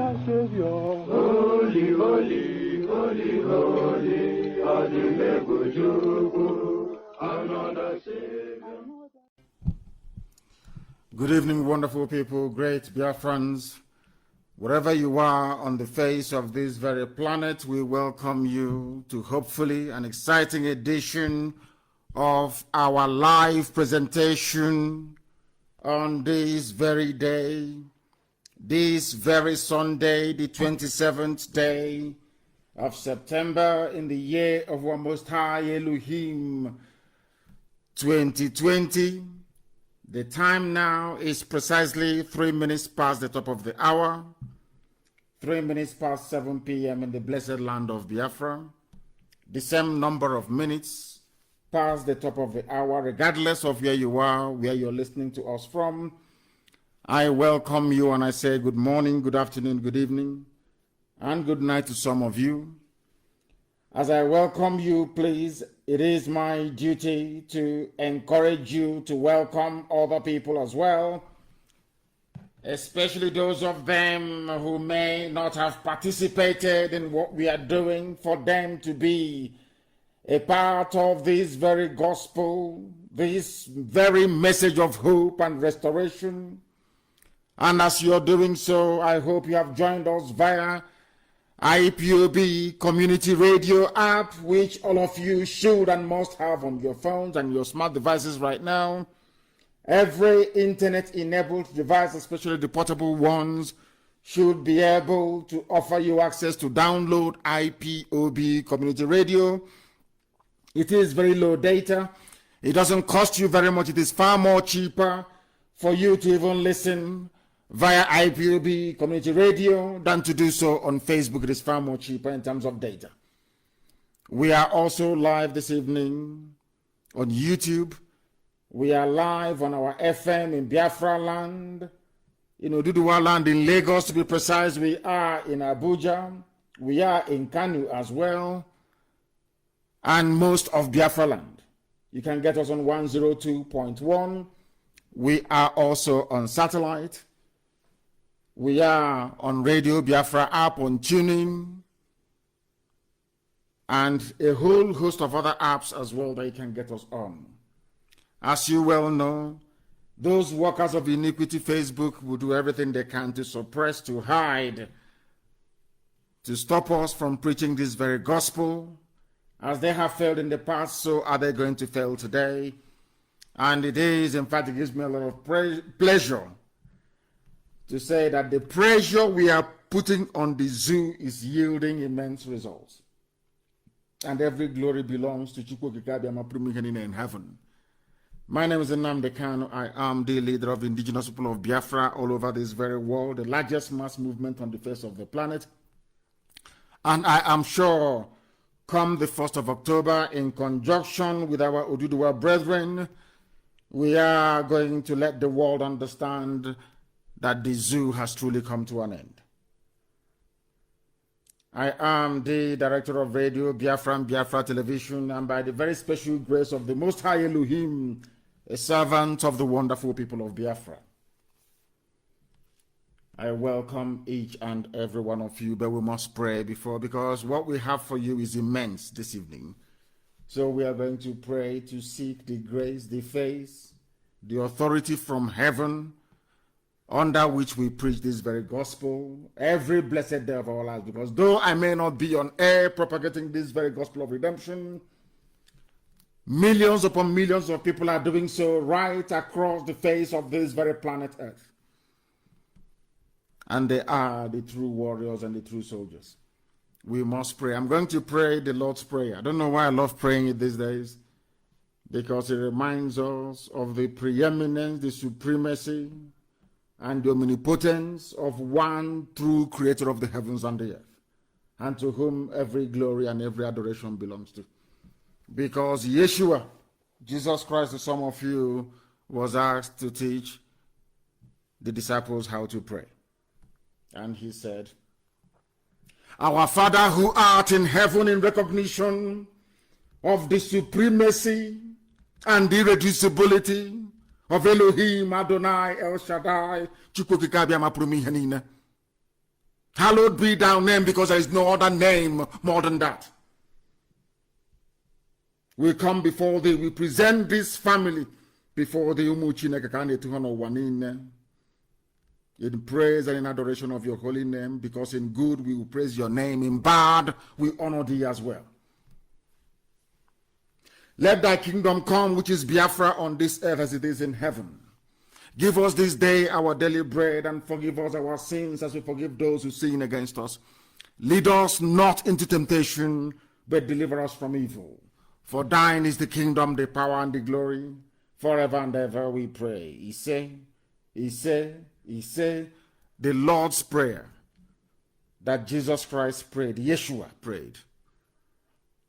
another Savior. Holy, holy, holy, holy, Adimebujuku, another Savior. Good evening, wonderful people, great Biafrans. Wherever you are on the face of this very planet, we welcome you to hopefully an exciting edition of our live presentation on this very day, this very Sunday, the 27th day of September in the year of our Most High Elohim 2020. The time now is precisely 3 minutes past the top of the hour, 3 minutes past 7 p.m. in the blessed land of Biafra. The same number of minutes past the top of the hour, regardless of where you are, where you're listening to us from. I welcome you and I say good morning, good afternoon, good evening, and good night to some of you. As I welcome you, please, it is my duty to encourage you to welcome other people as well, especially those of them who may not have participated in what we are doing, for them to be a part of this very gospel, this very message of hope and restoration. And as you're doing so, I hope you have joined us via IPOB Community Radio app, which all of you should and must have on your phones and your smart devices right now. Every internet-enabled device, especially the portable ones, should be able to offer you access to download IPOB Community Radio. It is very low data. It doesn't cost you very much. It is far more cheaper for you to even listen via IPOB Community Radio than to do so on Facebook. It is far more cheaper in terms of data. We are also live this evening on YouTube. We are live on our FM in Biafra land, Duduwa land in Lagos to be precise. We are in Abuja. We are in Kanu as well, and most of Biafra land. You can get us on 102.1. We are also on satellite. We are on Radio Biafra app, on TuneIn, and a whole host of other apps as well that you can get us on. As you well know, those workers of iniquity, Facebook, will do everything they can to suppress, to hide, to stop us from preaching this very gospel. As they have failed in the past, so are they going to fail today. And it is, in fact, it gives me a lot of pleasure to say that the pressure we are putting on the zoo is yielding immense results. And every glory belongs to Chukwu in heaven. My name is Nnamdi Kanu. I am the leader of the indigenous people of Biafra all over this very world, the largest mass movement on the face of the planet. And I am sure come the 1st of October, in conjunction with our Oduduwa brethren, we are going to let the world understand that the zoo has truly come to an end. I am the director of Radio Biafra and Biafra Television, and by the very special grace of the Most High Elohim, a servant of the wonderful people of Biafra. I welcome each and every one of you, but we must pray before, because what we have for you is immense this evening. So we are going to pray to seek the grace, the face, the authority from heaven, under which we preach this very gospel every blessed day of our lives. Because though I may not be on air propagating this very gospel of redemption, millions upon millions of people are doing so right across the face of this very planet Earth. And they are the true warriors and the true soldiers. We must pray. I'm going to pray the Lord's Prayer. I don't know why I love praying it these days, because it reminds us of the preeminence, the supremacy, and the omnipotence of one true creator of the heavens and the earth, and to whom every glory and every adoration belongs to. Because Yeshua, Jesus Christ, to some of you, was asked to teach the disciples how to pray. And he said, "Our Father who art in heaven," in recognition of the supremacy and irreducibility of Elohim, Adonai, El Shaddai, Chukwukikabia Maprumi Hanina. Hallowed be thy name, because there is no other name more than that. We come before thee, we present this family before thee, in praise and in adoration of your holy name, because in good we will praise your name, in bad we honor thee as well. Let thy kingdom come, which is Biafra on this earth as it is in heaven. Give us this day our daily bread, and forgive us our sins as we forgive those who sin against us. Lead us not into temptation, but deliver us from evil. For thine is the kingdom, the power, and the glory, forever and ever we pray. He say, the Lord's Prayer that Jesus Christ prayed, Yeshua prayed,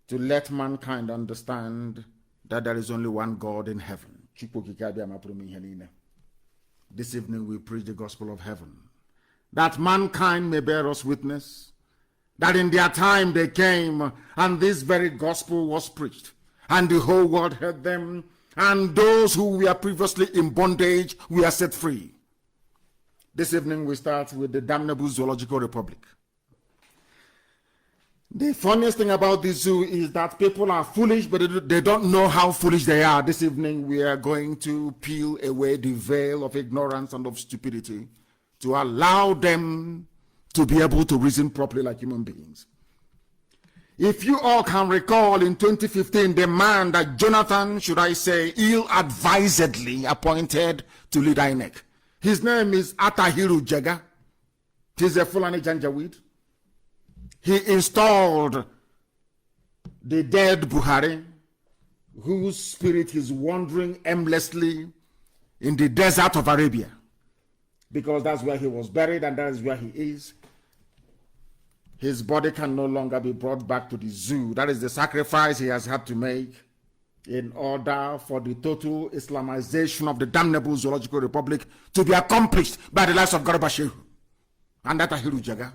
to let mankind understand that there is only one God in heaven. This evening we preach the gospel of heaven, that mankind may bear us witness, that in their time they came, and this very gospel was preached, and the whole world heard them, and those who were previously in bondage were set free. This evening we start with the damnable Zoological Republic. The funniest thing about this zoo is that people are foolish, but they don't know how foolish they are. This evening we are going to peel away the veil of ignorance and of stupidity to allow them to be able to reason properly like human beings. If you all can recall, in 2015, the man that Jonathan, should I say, ill-advisedly appointed to lead INEC, his name is Atahiru Jega. He's a Fulani Janjaweed. He installed the dead Buhari, whose spirit is wandering aimlessly in the desert of Arabia, because that's where he was buried and that is where he is. His body can no longer be brought back to the zoo. That is the sacrifice he has had to make in order for the total Islamization of the damnable Zoological Republic to be accomplished by the likes of Garba Shehu and Atahiru Jega.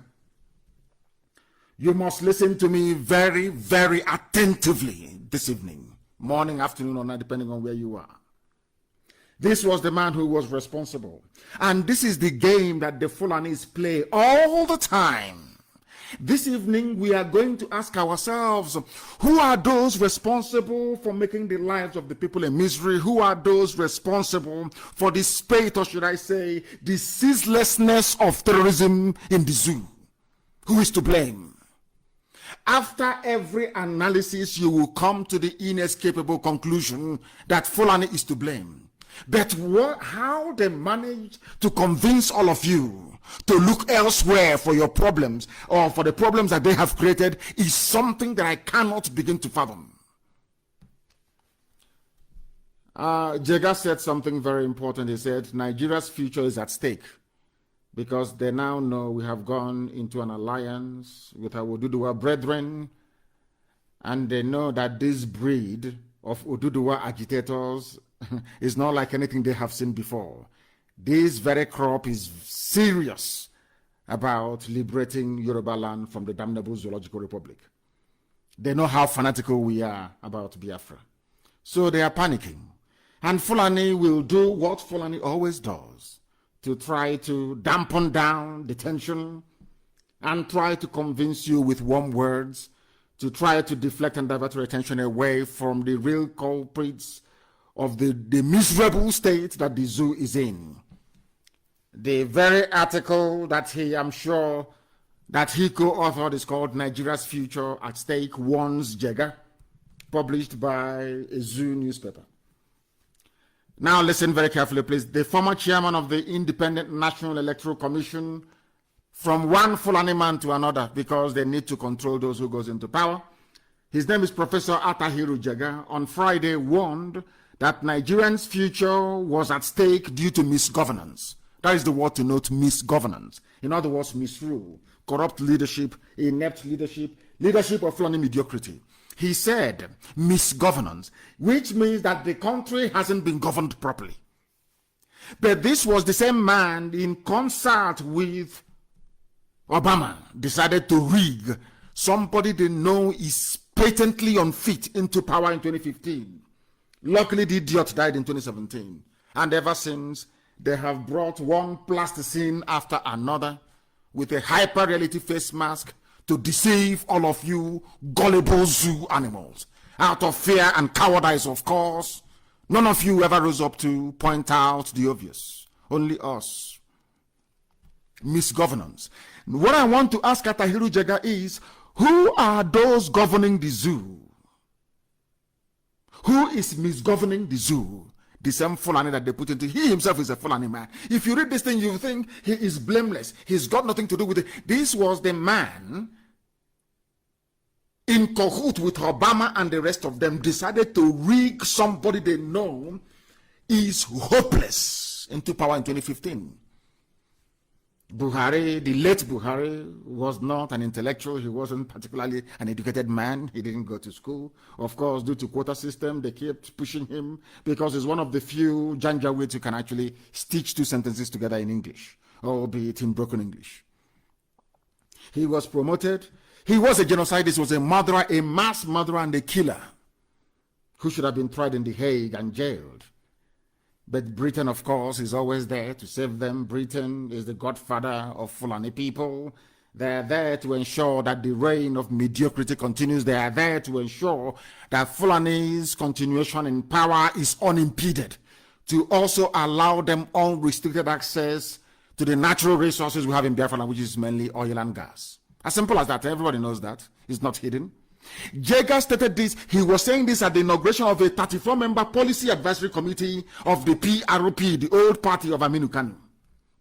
You must listen to me very, very attentively this evening, morning, afternoon, or night, depending on where you are. This was the man who was responsible. And this is the game that the Fulanis play all the time. This evening, we are going to ask ourselves, who are those responsible for making the lives of the people in misery? Who are those responsible for the spate, or should I say, the ceaselessness of terrorism in the zoo? Who is to blame? After every analysis, you will come to the inescapable conclusion that Fulani is to blame. But how they manage to convince all of you to look elsewhere for your problems, or for the problems that they have created, is something that I cannot begin to fathom. Jega said something very important. He said, Nigeria's future is at stake, because they now know we have gone into an alliance with our Oduduwa brethren, and they know that this breed of Oduduwa agitators is not like anything they have seen before. This very crop is serious about liberating Yoruba land from the damnable Zoological Republic. They know how fanatical we are about Biafra. So they are panicking. And Fulani will do what Fulani always does, to try to dampen down the tension and try to convince you with warm words, to try to deflect and divert your attention away from the real culprits of the miserable state that the zoo is in. The very article that I'm sure that he co-authored is called Nigeria's Future at Stake Warns Jega, published by a zoo newspaper. Now listen very carefully, please. The former chairman of the Independent National Electoral Commission, from one Fulani man to another, because they need to control those who goes into power. His name is Professor Atahiru Jega. On Friday warned that Nigerians' future was at stake due to misgovernance. That is the word to note, misgovernance. In other words, misrule, corrupt leadership, inept leadership, leadership of Fulani mediocrity. He said misgovernance, which means that the country hasn't been governed properly. But this was the same man, in concert with Obama, decided to rig somebody they know is patently unfit into power in 2015. Luckily, the idiot died in 2017. And ever since, they have brought one plasticine after another, with a hyper-reality face mask to deceive all of you gullible zoo animals. Out of fear and cowardice, of course. None of you ever rose up to point out the obvious. Only us. Misgovernance. What I want to ask Atahiru Jega is, who are those governing the zoo? Who is misgoverning the zoo? The same Fulani that they put into. He himself is a Fulani man. If you read this thing, you think he is blameless. He's got nothing to do with it. This was the man in cahoot with Obama and the rest of them decided to rig somebody they know is hopeless into power in 2015. Buhari, the late Buhari, was not an intellectual. He wasn't particularly an educated man. He didn't go to school. Of course, due to quota system, they kept pushing him because he's one of the few Janjaweeds who can actually stitch two sentences together in English, or be it in broken English. He was promoted. He was a genocidist. He was a murderer, a mass murderer and a killer who should have been tried in The Hague and jailed. But Britain, of course, is always there to save them. Britain is the godfather of Fulani people. They are there to ensure that the reign of mediocrity continues. They are there to ensure that Fulani's continuation in power is unimpeded, to also allow them unrestricted access to the natural resources we have in Biafra, which is mainly oil and gas. As simple as that. Everybody knows that. It's not hidden. Jega stated this. He was saying this at the inauguration of a 34-member policy advisory committee of the PRP, the old party of Aminu Kanu,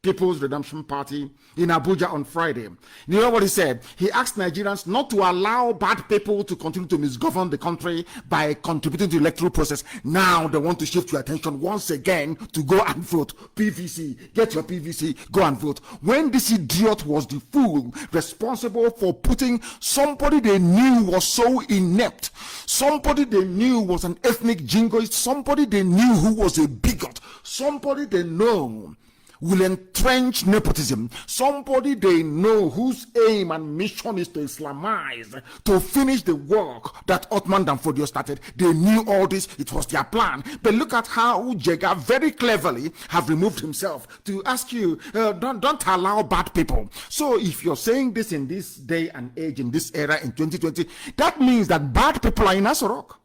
People's Redemption Party, in Abuja on Friday. You know what he said? He asked Nigerians not to allow bad people to continue to misgovern the country by contributing to the electoral process. Now they want to shift your attention once again to go and vote. PVC, get your PVC, go and vote. When this idiot was the fool responsible for putting somebody they knew was so inept, somebody they knew was an ethnic jingoist, somebody they knew who was a bigot, somebody they know will entrench nepotism, somebody they know whose aim and mission is to Islamize, to finish the work that Othman Danfodio started. They knew all this. It was their plan. But look at how Jega very cleverly have removed himself to ask you, don't allow bad people. So if you're saying this in this day and age, in this era, in 2020, that means that bad people are in Asorok.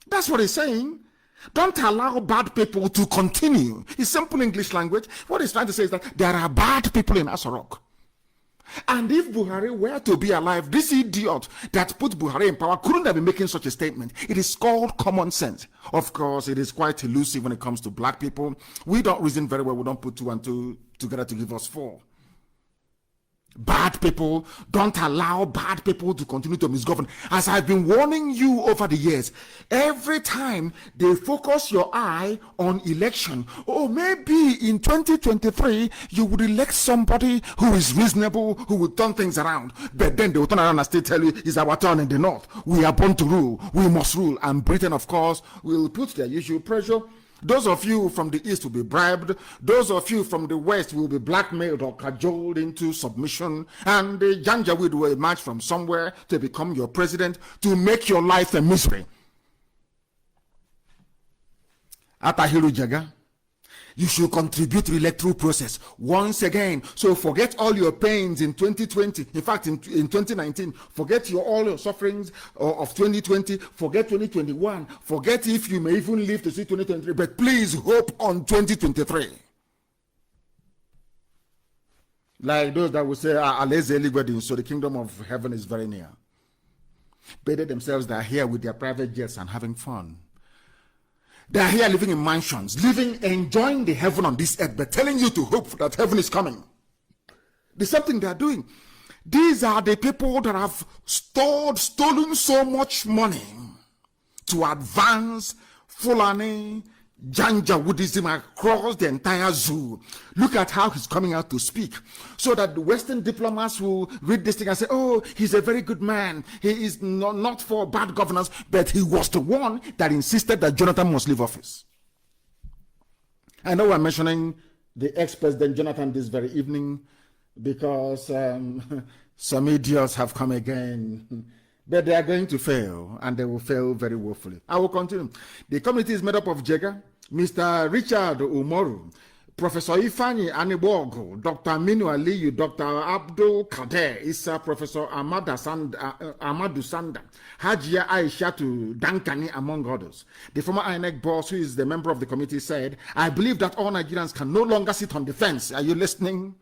That's what he's saying. Don't allow bad people to continue. It's simple English language. What he's trying to say is that there are bad people in Asorok. And if Buhari were to be alive, this idiot that put Buhari in power couldn't have been making such a statement. It is called common sense. Of course, it is quite elusive when it comes to black people. We don't reason very well. We don't put two and two together to give us four. Bad people, don't allow bad people to continue to misgovern. As I've been warning you over the years, every time they focus your eye on election, oh, maybe in 2023 you would elect somebody who is reasonable, who will turn things around. But then they will turn around and still tell you it's our turn in the north. We are born to rule. We must rule. And Britain, of course, will put their usual pressure. Those of you from the east will be bribed. Those of you from the west will be blackmailed or cajoled into submission. And the Janjaweed will emerge from somewhere to become your president, to make your life a misery. Atahiru Jega, you should contribute to the electoral process once again. So forget all your pains in 2020. In fact, in 2019, forget all your sufferings of 2020. Forget 2021. Forget if you may even live to see 2023. But please hope on 2023. Like those that will say, so the kingdom of heaven is very near. But they themselves, they are here with their private jets and having fun. They are here living in mansions, enjoying the heaven on this earth, but telling you to hope that heaven is coming. The same thing they are doing. These are the people that have stolen so much money to advance Fulani Janjaweedism across the entire zoo. Look at how he's coming out to speak, so that the Western diplomats will read this thing and say, oh, he's a very good man. He is not for bad governance, but he was the one that insisted that Jonathan must leave office. I know I'm mentioning the ex-president Jonathan this very evening because some idiots have come again. But they are going to fail, and they will fail very woefully. I will continue. The committee is made up of Jega, Mr. Richard Umoru, Professor Ifani Anibogo, Dr. Aminu Aliyu, Dr. Abdul Kader, Issa, Professor Amadu Sanda, Hajia Aishatu Dankani, among others. The former INEC boss, who is the member of the committee, said, I believe that all Nigerians can no longer sit on the fence. Are you listening?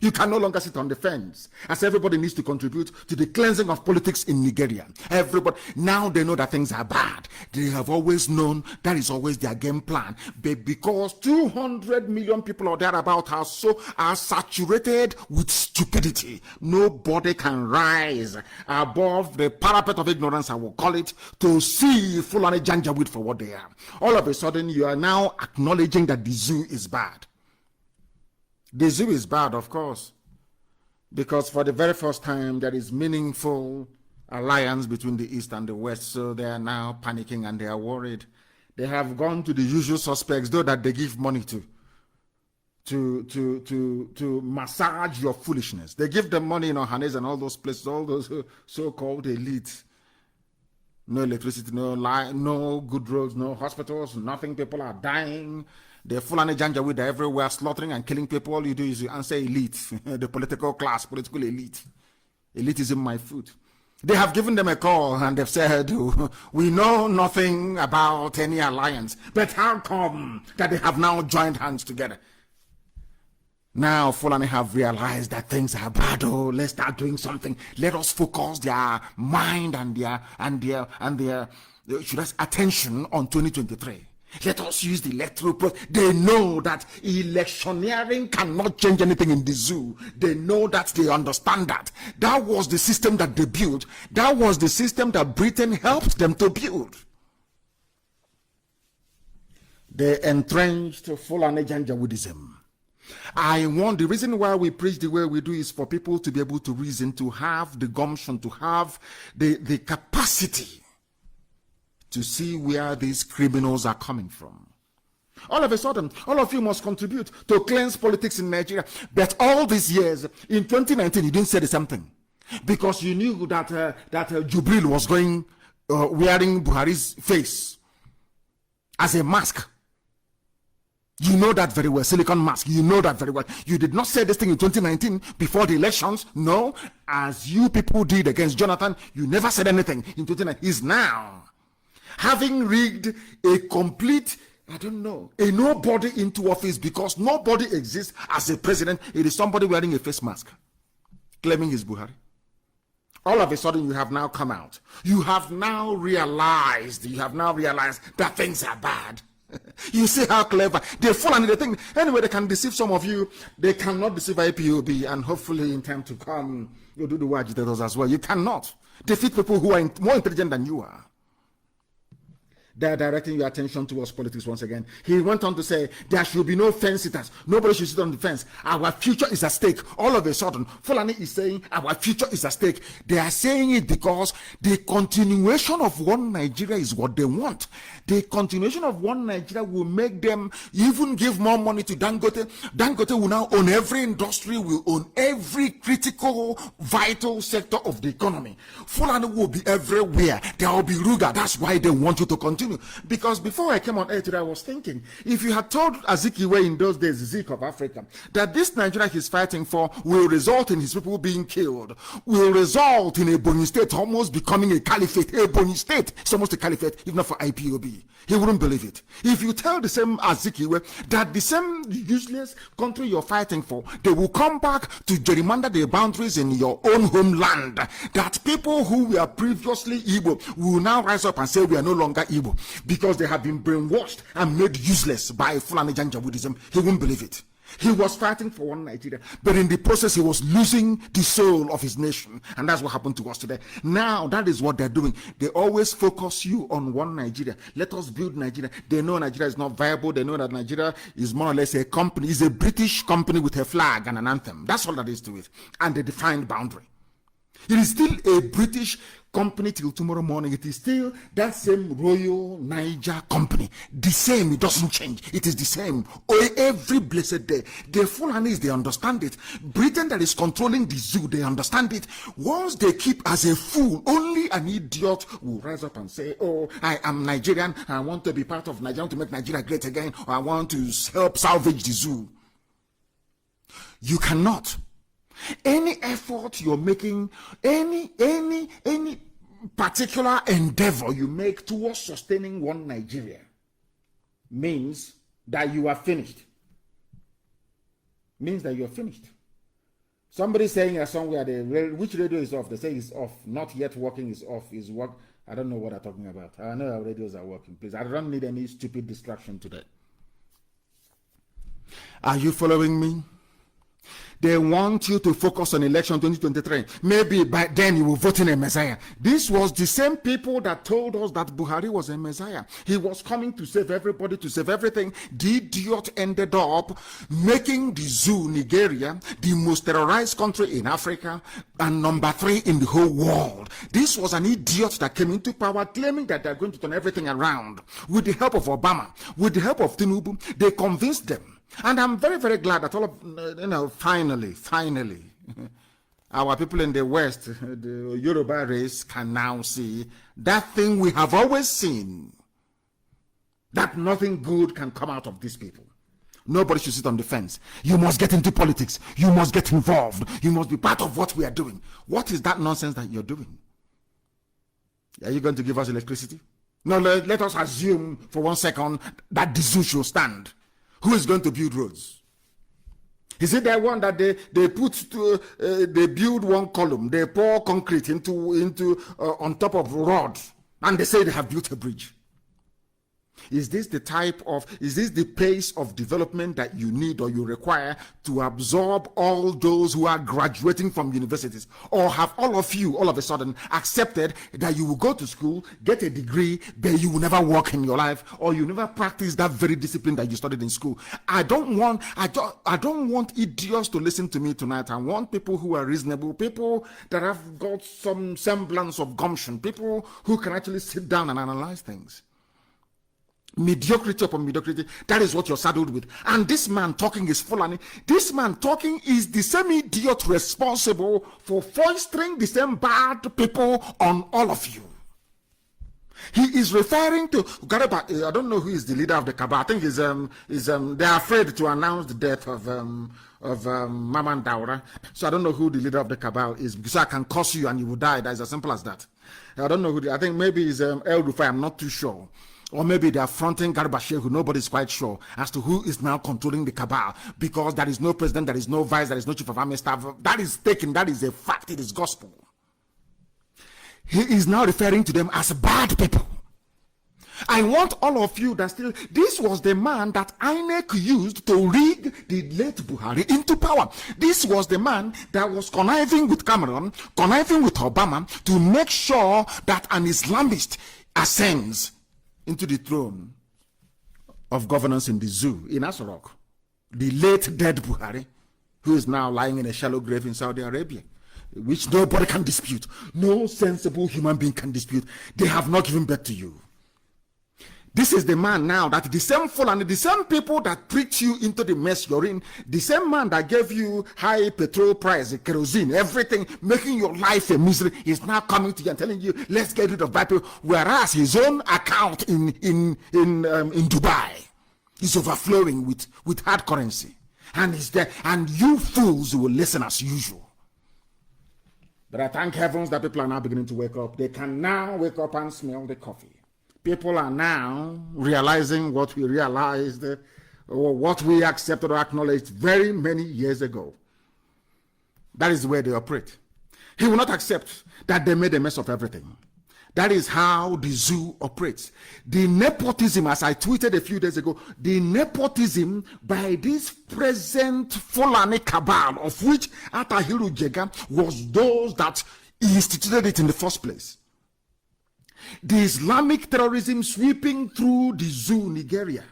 You can no longer sit on the fence, as everybody needs to contribute to the cleansing of politics in Nigeria. Everybody, now they know that things are bad. They have always known that is always their game plan. But because 200 million people or thereabout are saturated with stupidity, nobody can rise above the parapet of ignorance, I will call it, to see Fulani Janjaweed for what they are. All of a sudden, you are now acknowledging that the zoo is bad. The zoo is bad, of course, because for the very first time, there is meaningful alliance between the East and the West, so they are now panicking and they are worried. They have gone to the usual suspects, though, that they give money to massage your foolishness. They give them money in Ohanes and all those places, all those so-called elites. No electricity, no good roads, no hospitals, nothing. People are dying. The Fulani Janjaweed are everywhere, slaughtering and killing people. All you do is you answer elite, the political class, political elite. Elitism, my food. They have given them a call and they've said, we know nothing about any alliance. But how come that they have now joined hands together? Now Fulani have realized that things are bad. Oh, let's start doing something. Let us focus their mind and their attention on 2023. Let us use the electoral process. They know that electioneering cannot change anything in the zoo. They know that, they understand that. That was the system that they built. That was the system that Britain helped them to build. They entrenched Fulani Janjaweedism. The reason why we preach the way we do is for people to be able to reason, to have the gumption, to have the capacity to see where these criminals are coming from. All of a sudden, all of you must contribute to cleanse politics in Nigeria. But all these years, in 2019, you didn't say the same thing. Because you knew that Jubril was going, wearing Buhari's face as a mask. You know that very well, silicon mask. You know that very well. You did not say this thing in 2019 before the elections. No, as you people did against Jonathan, you never said anything in 2019. It's now, having rigged a complete, a nobody into office, because nobody exists as a president. It is somebody wearing a face mask, claiming he's Buhari. All of a sudden, you have now come out. You have now realized that things are bad. You see how clever they fall under the thing. Anyway, they can deceive some of you. They cannot deceive IPOB, and hopefully in time to come, you'll do the agitators as well. You cannot defeat people who are more intelligent than you are. They're directing your attention towards politics once again. He went on to say, there should be no fence sitters. Nobody should sit on the fence. Our future is at stake. All of a sudden, Fulani is saying our future is at stake. They are saying it because the continuation of one Nigeria is what they want. The continuation of one Nigeria will make them even give more money to Dangote. Dangote will now own every industry, will own every critical, vital sector of the economy. Fulani will be everywhere. There will be Ruga. That's why they want you to continue. Because before I came on air today, I was thinking, if you had told Azikiwe in those days, Zik of Africa, that this Nigeria he's fighting for will result in his people being killed, will result in a Ebonyi state almost becoming a caliphate. Ebonyi state is almost a caliphate, if not for IPOB. He wouldn't believe it. If you tell the same Azikiwe that the same useless country you're fighting for, they will come back to gerrymander the boundaries in your own homeland, that people who were previously Igbo will now rise up and say we are no longer Igbo, because they have been brainwashed and made useless by Fulani Janjaweedism, he won't believe it. He was fighting for one Nigeria, but in the process he was losing the soul of his nation, and that's what happened to us today. Now that is what they're doing. They always focus you on one Nigeria. Let us build Nigeria. They know Nigeria is not viable. They know that Nigeria is more or less a company, is a British company with a flag and an anthem. That's all that is to it, and a defined boundary. It is still a British company till tomorrow morning. It is still that same Royal Niger company. The same, it doesn't change. It is the same every blessed day. The Fulanis, they understand it. Britain that is controlling the zoo, they understand it. Once they keep as a fool, only an idiot will rise up and say, oh, I am Nigerian, I want to be part of Nigeria, to make Nigeria great again, or I want to help salvage the zoo. You cannot. Any effort you're making, any particular endeavor you make towards sustaining one Nigeria means that you are finished. Means that you're finished. Somebody saying somewhere, which radio is off? They say it's off. Not yet working is off. Is work. I don't know what I'm talking about. I know our radios are working. Please, I don't need any stupid distraction today. Are you following me? They want you to focus on election 2023. Maybe by then you will vote in a Messiah. This was the same people that told us that Buhari was a Messiah. He was coming to save everybody, to save everything. The idiot ended up making the zoo, Nigeria, the most terrorized country in Africa and number 3 in the whole world. This was an idiot that came into power claiming that they're going to turn everything around. With the help of Obama, with the help of Tinubu, they convinced them. And I'm very, very glad that all of, finally, our people in the West, the Yoruba race, can now see that thing we have always seen, that nothing good can come out of these people. Nobody should sit on the fence. You must get into politics. You must get involved. You must be part of what we are doing. What is that nonsense that you're doing? Are you going to give us electricity? No, let us assume for 1 second that the zoo should stand. Who is going to build roads? Is it that one that they build one column, they pour concrete into on top of rod, and they say they have built a bridge? Is this the pace of development that you need or you require to absorb all those who are graduating from universities? Or have all of you, all of a sudden, accepted that you will go to school, get a degree, but you will never work in your life, or you never practice that very discipline that you studied in school? I don't want idiots to listen to me tonight. I want people who are reasonable, people that have got some semblance of gumption, people who can actually sit down and analyze things. Mediocrity upon mediocrity, that is what you're saddled with. And this man talking is Fulani. This man talking is the same idiot responsible for fostering the same bad people on all of you. He is referring to Gareba. I don't know who is the leader of the cabal. I think they are afraid to announce the death of Maman Daura. So I don't know who the leader of the cabal is, because I can curse you and you will die. That is as simple as that. I don't know who. I think maybe it's El Rufai. I'm not too sure. Or maybe they are fronting Garba Shehu. Nobody's quite sure as to who is now controlling the cabal, because there is no president, there is no vice, there is no chief of army staff. That is taken. That is a fact. It is gospel. He is now referring to them as bad people. I want all of you that still, this was the man that INEC used to rig the late Buhari into power. This was the man that was conniving with Cameron, conniving with Obama to make sure that an Islamist ascends into the throne of governance in the zoo in Asorok. The late dead Buhari, who is now lying in a shallow grave in Saudi Arabia, which nobody can dispute. No sensible human being can dispute. They have not given birth to you. This is the man now that the same fool and the same people that tricked you into the mess you're in, the same man that gave you high petrol price, kerosene, everything, making your life a misery, is now coming to you and telling you, let's get rid of bad people. Whereas his own account in Dubai is overflowing with hard currency. And he's there, and you fools will listen as usual. But I thank heavens that people are now beginning to wake up. They can now wake up and smell the coffee. People are now realizing what we realized, or what we accepted or acknowledged very many years ago. That is the way they operate. He will not accept that they made a mess of everything. That is how the zoo operates. The nepotism, as I tweeted a few days ago, the nepotism by this present Fulani cabal, of which Atahiru Jega was those that instituted it in the first place. The Islamic terrorism sweeping through the zoo, Nigeria,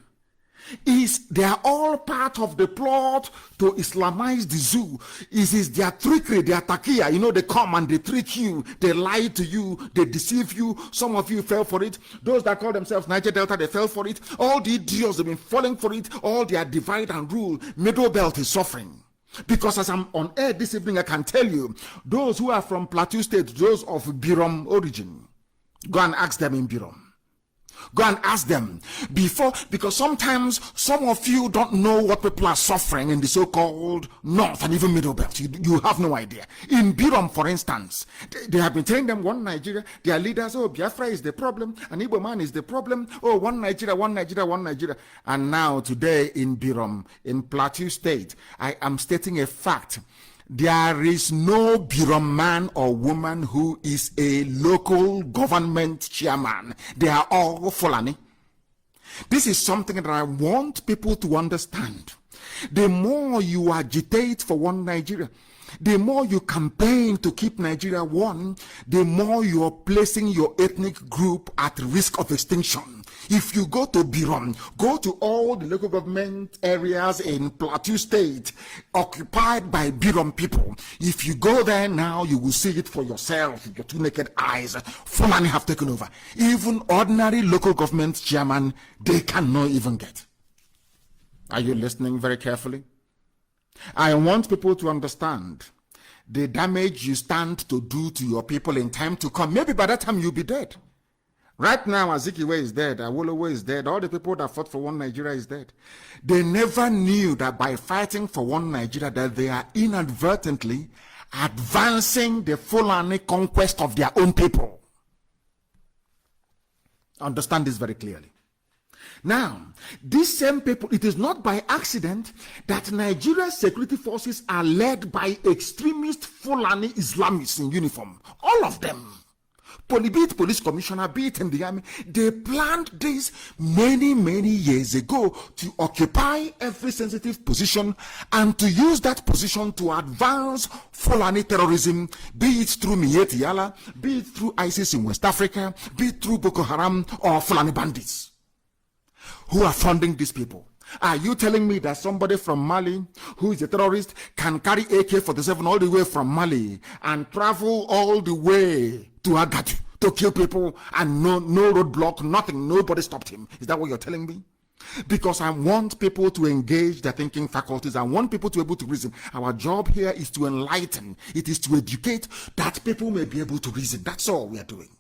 they are all part of the plot to Islamize the zoo. It is their trickery, their takia. You know, they come and they trick you, they lie to you, they deceive you. Some of you fell for it. Those that call themselves Niger Delta, they fell for it. All the idiots have been falling for it. All their divide and rule. Middle Belt is suffering. Because as I'm on air this evening, I can tell you, those who are from Plateau State, those of Birom origin, go and ask them in Birom. Go and ask them because sometimes some of you don't know what people are suffering in the so-called North and even Middle Belt. You have no idea. In Birom, for instance, they have been telling them one Nigeria, their leaders, oh, Biafra is the problem, and Igbo man is the problem, oh, one Nigeria, one Nigeria, one Nigeria. And now today in Birom, in Plateau State, I am stating a fact. There is no Birom man or woman who is a local government chairman. They are all Fulani. This is something that I want people to understand. The more you agitate for one Nigeria, the more you campaign to keep Nigeria one, the more you are placing your ethnic group at risk of extinction. If you go to Birom, go to all the local government areas in Plateau State occupied by Birom people. If you go there now, you will see it for yourself with your two naked eyes. Fulani have taken over. Even ordinary local government chairman, they cannot even get. Are you listening very carefully? I want people to understand the damage you stand to do to your people in time to come. Maybe by that time you'll be dead. Right now, Azikiwe is dead, Awolowo is dead, all the people that fought for one Nigeria is dead. They never knew that by fighting for one Nigeria that they are inadvertently advancing the Fulani conquest of their own people. Understand this very clearly. Now, these same people, it is not by accident that Nigeria's security forces are led by extremist Fulani Islamists in uniform. All of them. Be it police commissioner, be it in the army, they planned this many years ago to occupy every sensitive position and to use that position to advance Fulani terrorism, be it through Miyetti Allah, be it through ISIS in West Africa, be it through Boko Haram or Fulani bandits. Who are funding these people? Are you telling me that somebody from Mali who is a terrorist can carry AK-47 all the way from Mali and travel all the way to Agatu to kill people and no roadblock, nothing, nobody stopped him? Is that what you're telling me? Because I want people to engage their thinking faculties. I want people to be able to reason. Our job here is to enlighten. It is to educate that people may be able to reason. That's all we are doing.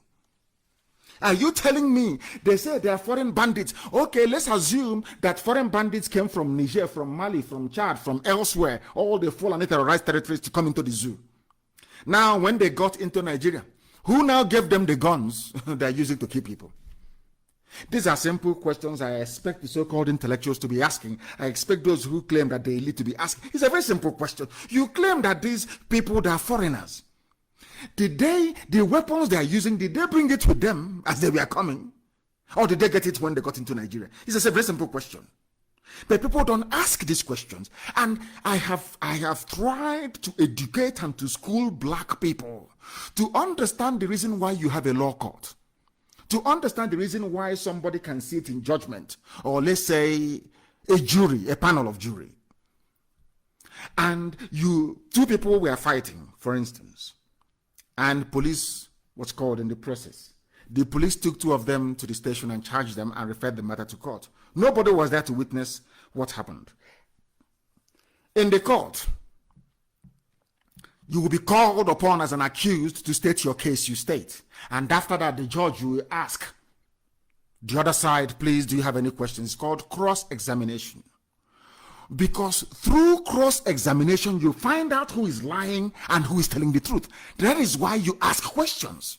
Are you telling me they say they are foreign bandits? Okay, let's assume that foreign bandits came from Niger, from Mali, from Chad, from elsewhere, all the Fulani terrorized territories to come into the zoo. Now, when they got into Nigeria, who now gave them the guns they are using to kill people? These are simple questions I expect the so-called intellectuals to be asking. I expect those who claim that they lead to be asking. It's a very simple question. You claim that these people, they are foreigners. The weapons they are using, did they bring it with them as they were coming? Or did they get it when they got into Nigeria? It's a very simple question. But people don't ask these questions. And I have tried to educate and to school black people to understand the reason why you have a law court. To understand the reason why somebody can sit in judgment, or let's say a jury, a panel of jury. And two people were fighting, for instance. And police was called in the process. The police took two of them to the station and charged them and referred the matter to court. Nobody was there to witness what happened. In the court, you will be called upon as an accused to state your case, you state. And after that, the judge will ask the other side, please, do you have any questions? It's called cross-examination. Because through cross-examination, you find out who is lying and who is telling the truth. That is why you ask questions.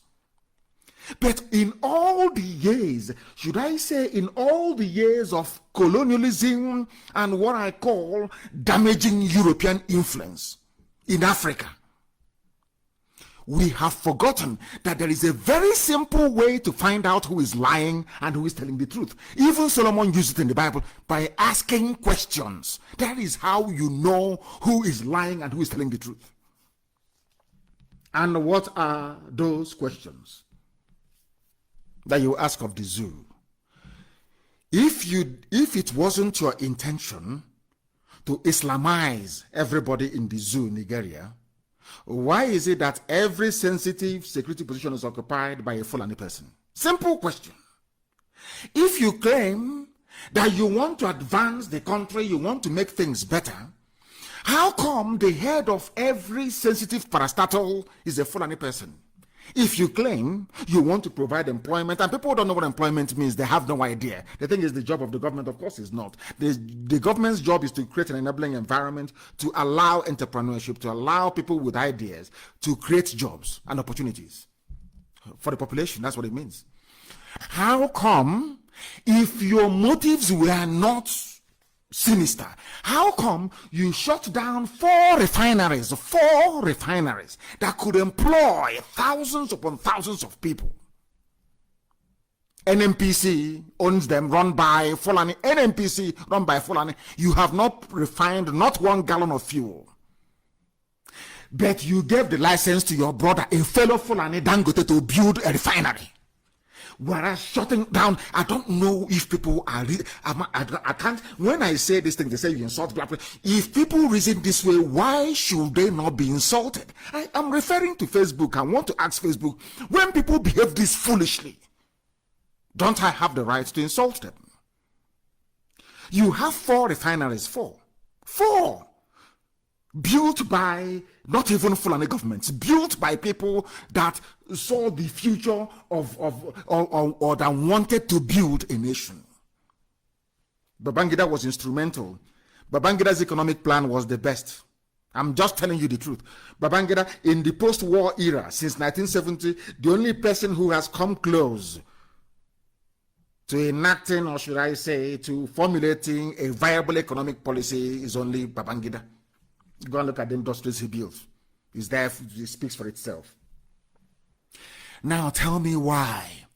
But in all the years, should I say in all the years of colonialism and what I call damaging European influence in Africa, we have forgotten that there is a very simple way to find out who is lying and who is telling the truth. Even Solomon used it in the Bible by asking questions. That is how you know who is lying and who is telling the truth. And what are those questions that you ask of the zoo? If it wasn't your intention to Islamize everybody in the zoo, Nigeria, why is it that every sensitive security position is occupied by a Fulani person? Simple question. If you claim that you want to advance the country, you want to make things better, how come the head of every sensitive parastatal is a Fulani person? If you claim you want to provide employment, and people don't know what employment means, they have no idea. They think it's the job of the government. Of course it's not. The government's job is to create an enabling environment to allow entrepreneurship, to allow people with ideas to create jobs and opportunities for the population. That's what it means. How come, if your motives were not sinister, how come you shut down four refineries that could employ thousands upon thousands of people? NNPC owns them, run by Fulani. NNPC run by Fulani. You have not refined not 1 gallon of fuel, but you gave the license to your brother, a fellow Fulani Dangote, to build a refinery. Whereas shutting down, I don't know if people are, I can't, when I say this thing, they say you insult black people. If people reason this way, why should they not be insulted? I am referring to Facebook. I want to ask Facebook, when people behave this foolishly, don't I have the right to insult them? You have 4 refineries, four, built by not even Fulani governments, built by people that saw the future or that wanted to build a nation. Babangida was instrumental. Babangida's economic plan was the best. I'm just telling you the truth. Babangida, in the post-war era, since 1970, the only person who has come close to enacting, or should I say, to formulating a viable economic policy is only Babangida. Go and look at the industries he built. It's there, it speaks for itself. Now tell me why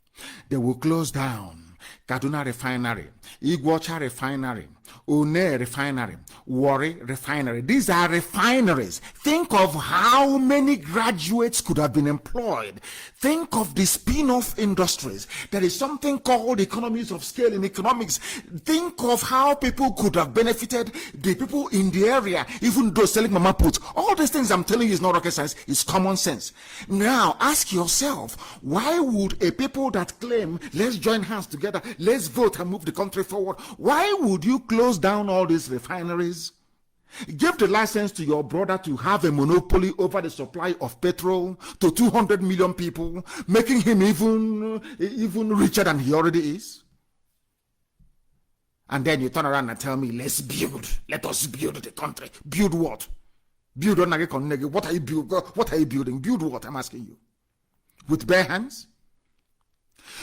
they will close down Kaduna Refinery, Iguacha Refinery, Une Refinery, Warri Refinery. These are refineries. Think of how many graduates could have been employed. Think of the spin-off industries. There is something called economies of scale in economics. Think of how people could have benefited, the people in the area, even those selling mama puts. All these things I'm telling you is not rocket science, it's common sense. Now ask yourself, why would a people that claim, let's join hands together, let's vote and move the country forward, why would you close down all these refineries? Give the license to your brother to have a monopoly over the supply of petrol to 200 million people, making him even richer than he already is. And then you turn around and tell me, let's build. Let us build the country. Build what? Build what are you building? What are you building? Build what? I'm asking you. With bare hands?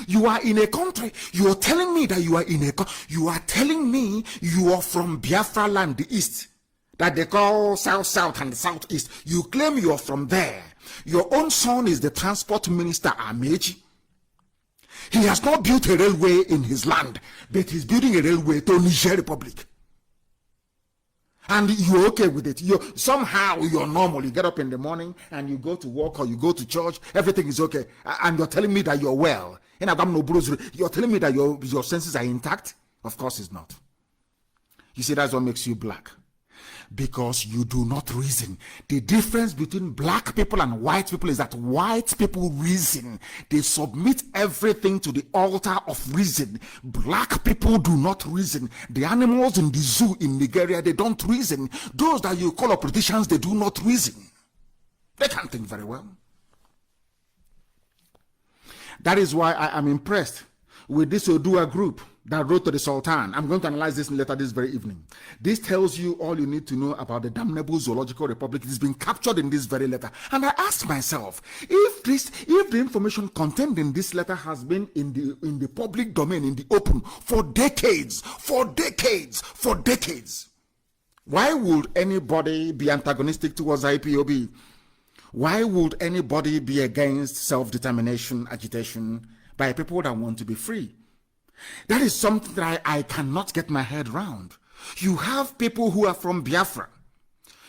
You are in a country. You are telling me that you are in a. You are telling me you are from Biafra land, the east, that they call south and southeast. You claim you are from there. Your own son is the transport minister, Amechi. He has not built a railway in his land, but he's building a railway to Niger Republic. And you're okay with it. Somehow you're normal. You get up in the morning and you go to work or you go to church. Everything is okay. And you're telling me that you're well. You're telling me that your senses are intact? Of course it's not. You see, that's what makes you black. Because you do not reason. The difference between black people and white people is that white people reason. They submit everything to the altar of reason. Black people do not reason. The animals in the zoo in Nigeria, they don't reason. Those that you call politicians, they do not reason. They can't think very well. That is why I am impressed with this Odua group that wrote to the Sultan. I'm going to analyze this letter this very evening. This tells you all you need to know about the damnable zoological republic. It has been captured in this very letter. And I asked myself, if the information contained in this letter has been in the public domain, in the open, for decades, why would anybody be antagonistic towards IPOB? Why would anybody be against self-determination agitation by people that want to be free? That is something that I cannot get my head around. You have people who are from Biafra,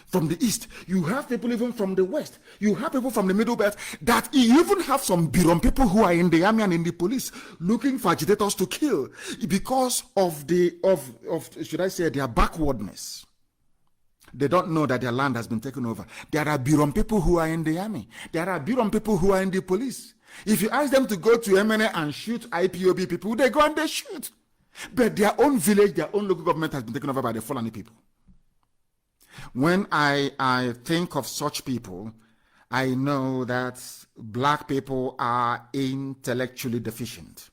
from the east. You have people even from the west. You have people from the middle belt. That you even have some Biron people who are in the army and in the police looking for agitators to kill because of should I say, their backwardness. They don't know that their land has been taken over. There are Biron people who are in the army. There are Biron people who are in the police. If you ask them to go to MNA and shoot IPOB people, they go and they shoot. But their own village, their own local government has been taken over by the Fulani people. When I think of such people, I know that black people are intellectually deficient.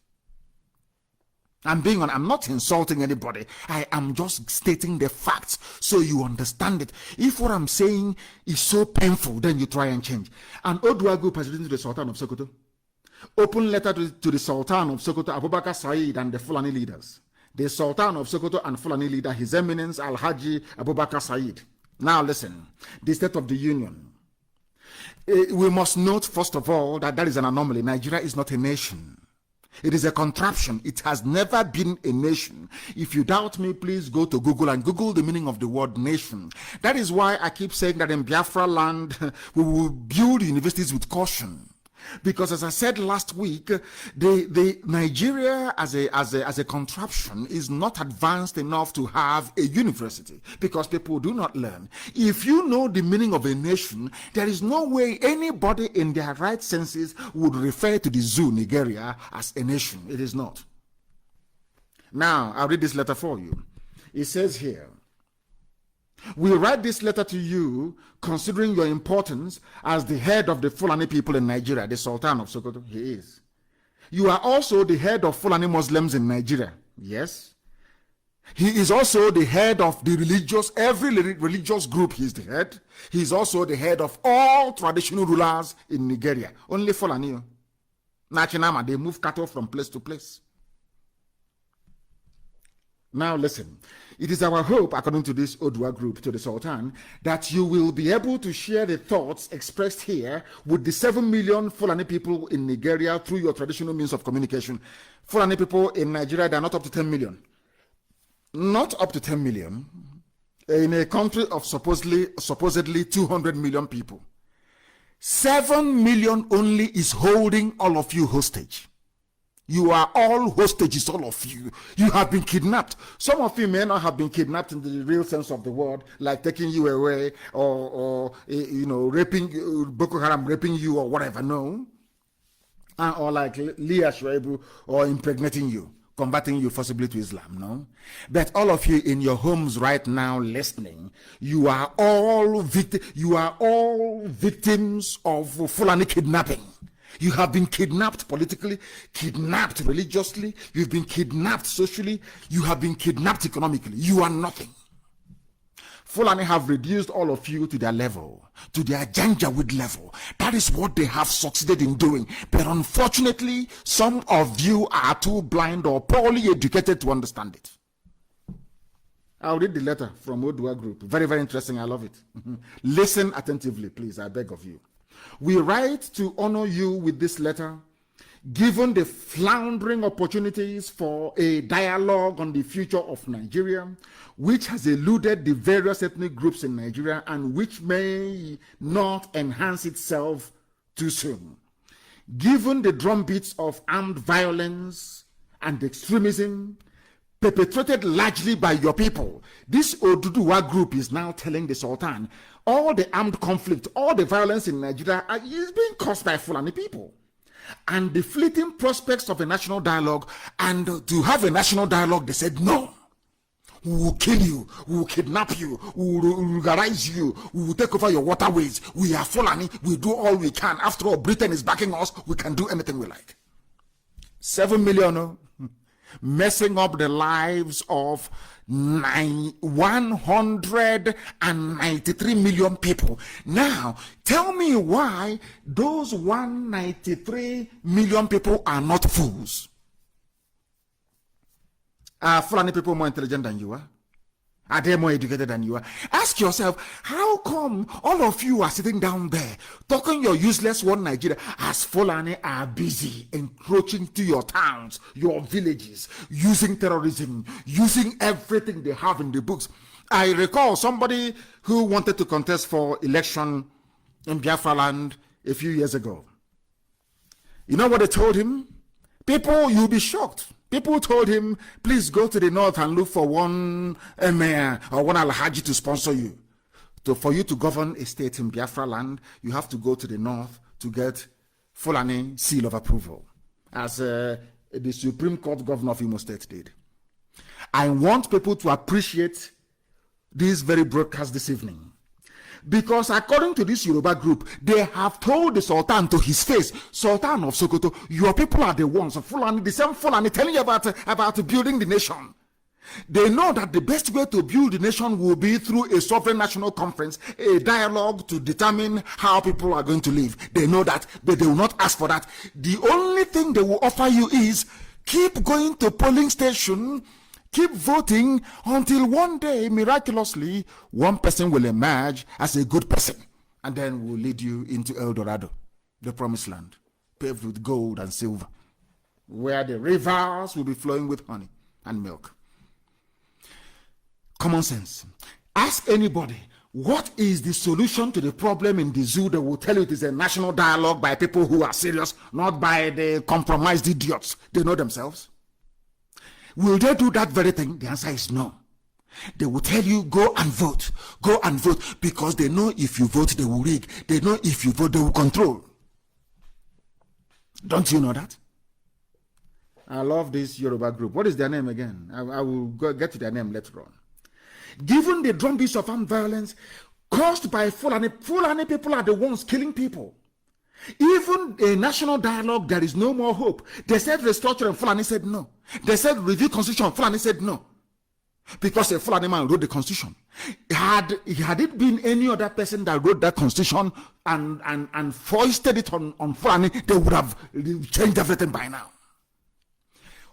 I'm not insulting anybody. I am just stating the facts so you understand it. If what I'm saying is so painful, then you try and change. An Odua group has written to the Sultan of Sokoto. Open letter to the Sultan of Sokoto, Abubakar Said, and the Fulani leaders. The Sultan of Sokoto and Fulani leader, His Eminence Al-Haji Abubakar Said. Now listen, the State of the Union. We must note, first of all, that is an anomaly. Nigeria is not a nation. It is a contraption. It has never been a nation. If you doubt me, please go to Google and Google the meaning of the word nation. That is why I keep saying that in Biafra land, we will build universities with caution. Because as I said last week, the Nigeria as a contraption is not advanced enough to have a university because people do not learn. If you know the meaning of a nation, there is no way anybody in their right senses would refer to the zoo, Nigeria, as a nation. It is not. Now, I'll read this letter for you. It says here, we write this letter to you considering your importance as the head of the Fulani people in Nigeria, the Sultan of Sokoto. He is. You are also the head of Fulani Muslims in Nigeria. Yes. He is also the head of the every religious group he is the head. He is also the head of all traditional rulers in Nigeria. Only Fulani. Nachinama, they move cattle from place to place. Now listen. It is our hope, according to this Odua group, to the Sultan, that you will be able to share the thoughts expressed here with the 7 million Fulani people in Nigeria through your traditional means of communication. Fulani people in Nigeria, they are not up to 10 million. Not up to 10 million. In a country of supposedly 200 million people. 7 million only is holding all of you hostage. You are all hostages, all of you. You have been kidnapped. Some of you may not have been kidnapped in the real sense of the word, like taking you away or raping, Boko Haram raping you or whatever, no. Or like Leah Shwaibu or impregnating you, converting you forcibly to Islam, no. But all of you in your homes right now listening, you are all victims of Fulani kidnapping. You have been kidnapped politically, kidnapped religiously, you've been kidnapped socially, you have been kidnapped economically. You are nothing. Fulani have reduced all of you to their level, to their Janjaweed level. That is what they have succeeded in doing. But unfortunately, some of you are too blind or poorly educated to understand it. I'll read the letter from Odua Group. Very, very interesting. I love it. Listen attentively, please. I beg of you. We write to honor you with this letter, given the floundering opportunities for a dialogue on the future of Nigeria, which has eluded the various ethnic groups in Nigeria and which may not enhance itself too soon. Given the drumbeats of armed violence and extremism perpetrated largely by your people, this Oduduwa group is now telling the Sultan all the armed conflict, all the violence in Nigeria is being caused by Fulani people. And the fleeting prospects of a national dialogue, and to have a national dialogue, they said, no, we will kill you, we will kidnap you, we will vulgarize you, we will take over your waterways. We are Fulani, we do all we can. After all, Britain is backing us, we can do anything we like. 7 million, messing up the lives of 193 million people. Now, tell me why those 193 million people are not fools. Are Fulani people more intelligent than you are? Are they more educated than you are? Ask yourself, how come all of you are sitting down there talking your useless one Nigeria as Fulani are busy encroaching to your towns, your villages, using terrorism, using everything they have in the books? I recall somebody who wanted to contest for election in Biafra land a few years ago. You know what they told him? People, you'll be shocked. People told him, please go to the north and look for one mayor or one Alhaji to sponsor you. For you to govern a state in Biafra land, you have to go to the north to get Fulani seal of approval, as the Supreme Court governor of Imo State did. I want people to appreciate this very broadcast this evening. Because according to this Yoruba group, they have told the Sultan to his face, Sultan of Sokoto, your people are the ones, Fulani, the same Fulani telling you about building the nation. They know that the best way to build the nation will be through a sovereign national conference, a dialogue to determine how people are going to live. They know that, but they will not ask for that. The only thing they will offer you is keep going to polling station, keep voting until one day, miraculously, one person will emerge as a good person and then will lead you into El Dorado, the promised land, paved with gold and silver, where the rivers will be flowing with honey and milk. Common sense. Ask anybody, what is the solution to the problem in the zoo? They will tell you it is a national dialogue by people who are serious, not by the compromised idiots. They know themselves. Will they do that very thing? The answer is no. They will tell you, go and vote, because they know if you vote, they will rig. They know if you vote, they will control. Don't you know that? I love this Yoruba group. What is their name again? I will get to their name later on. Given the drumbeats of armed violence caused by Fulani people are the ones killing people. Even a national dialogue, there is no more hope. They said restructure and Fulani said no. They said review constitution, Fulani said no. Because a Fulani man wrote the constitution. Had it been any other person that wrote that constitution and foisted it on Fulani, they would have changed everything by now.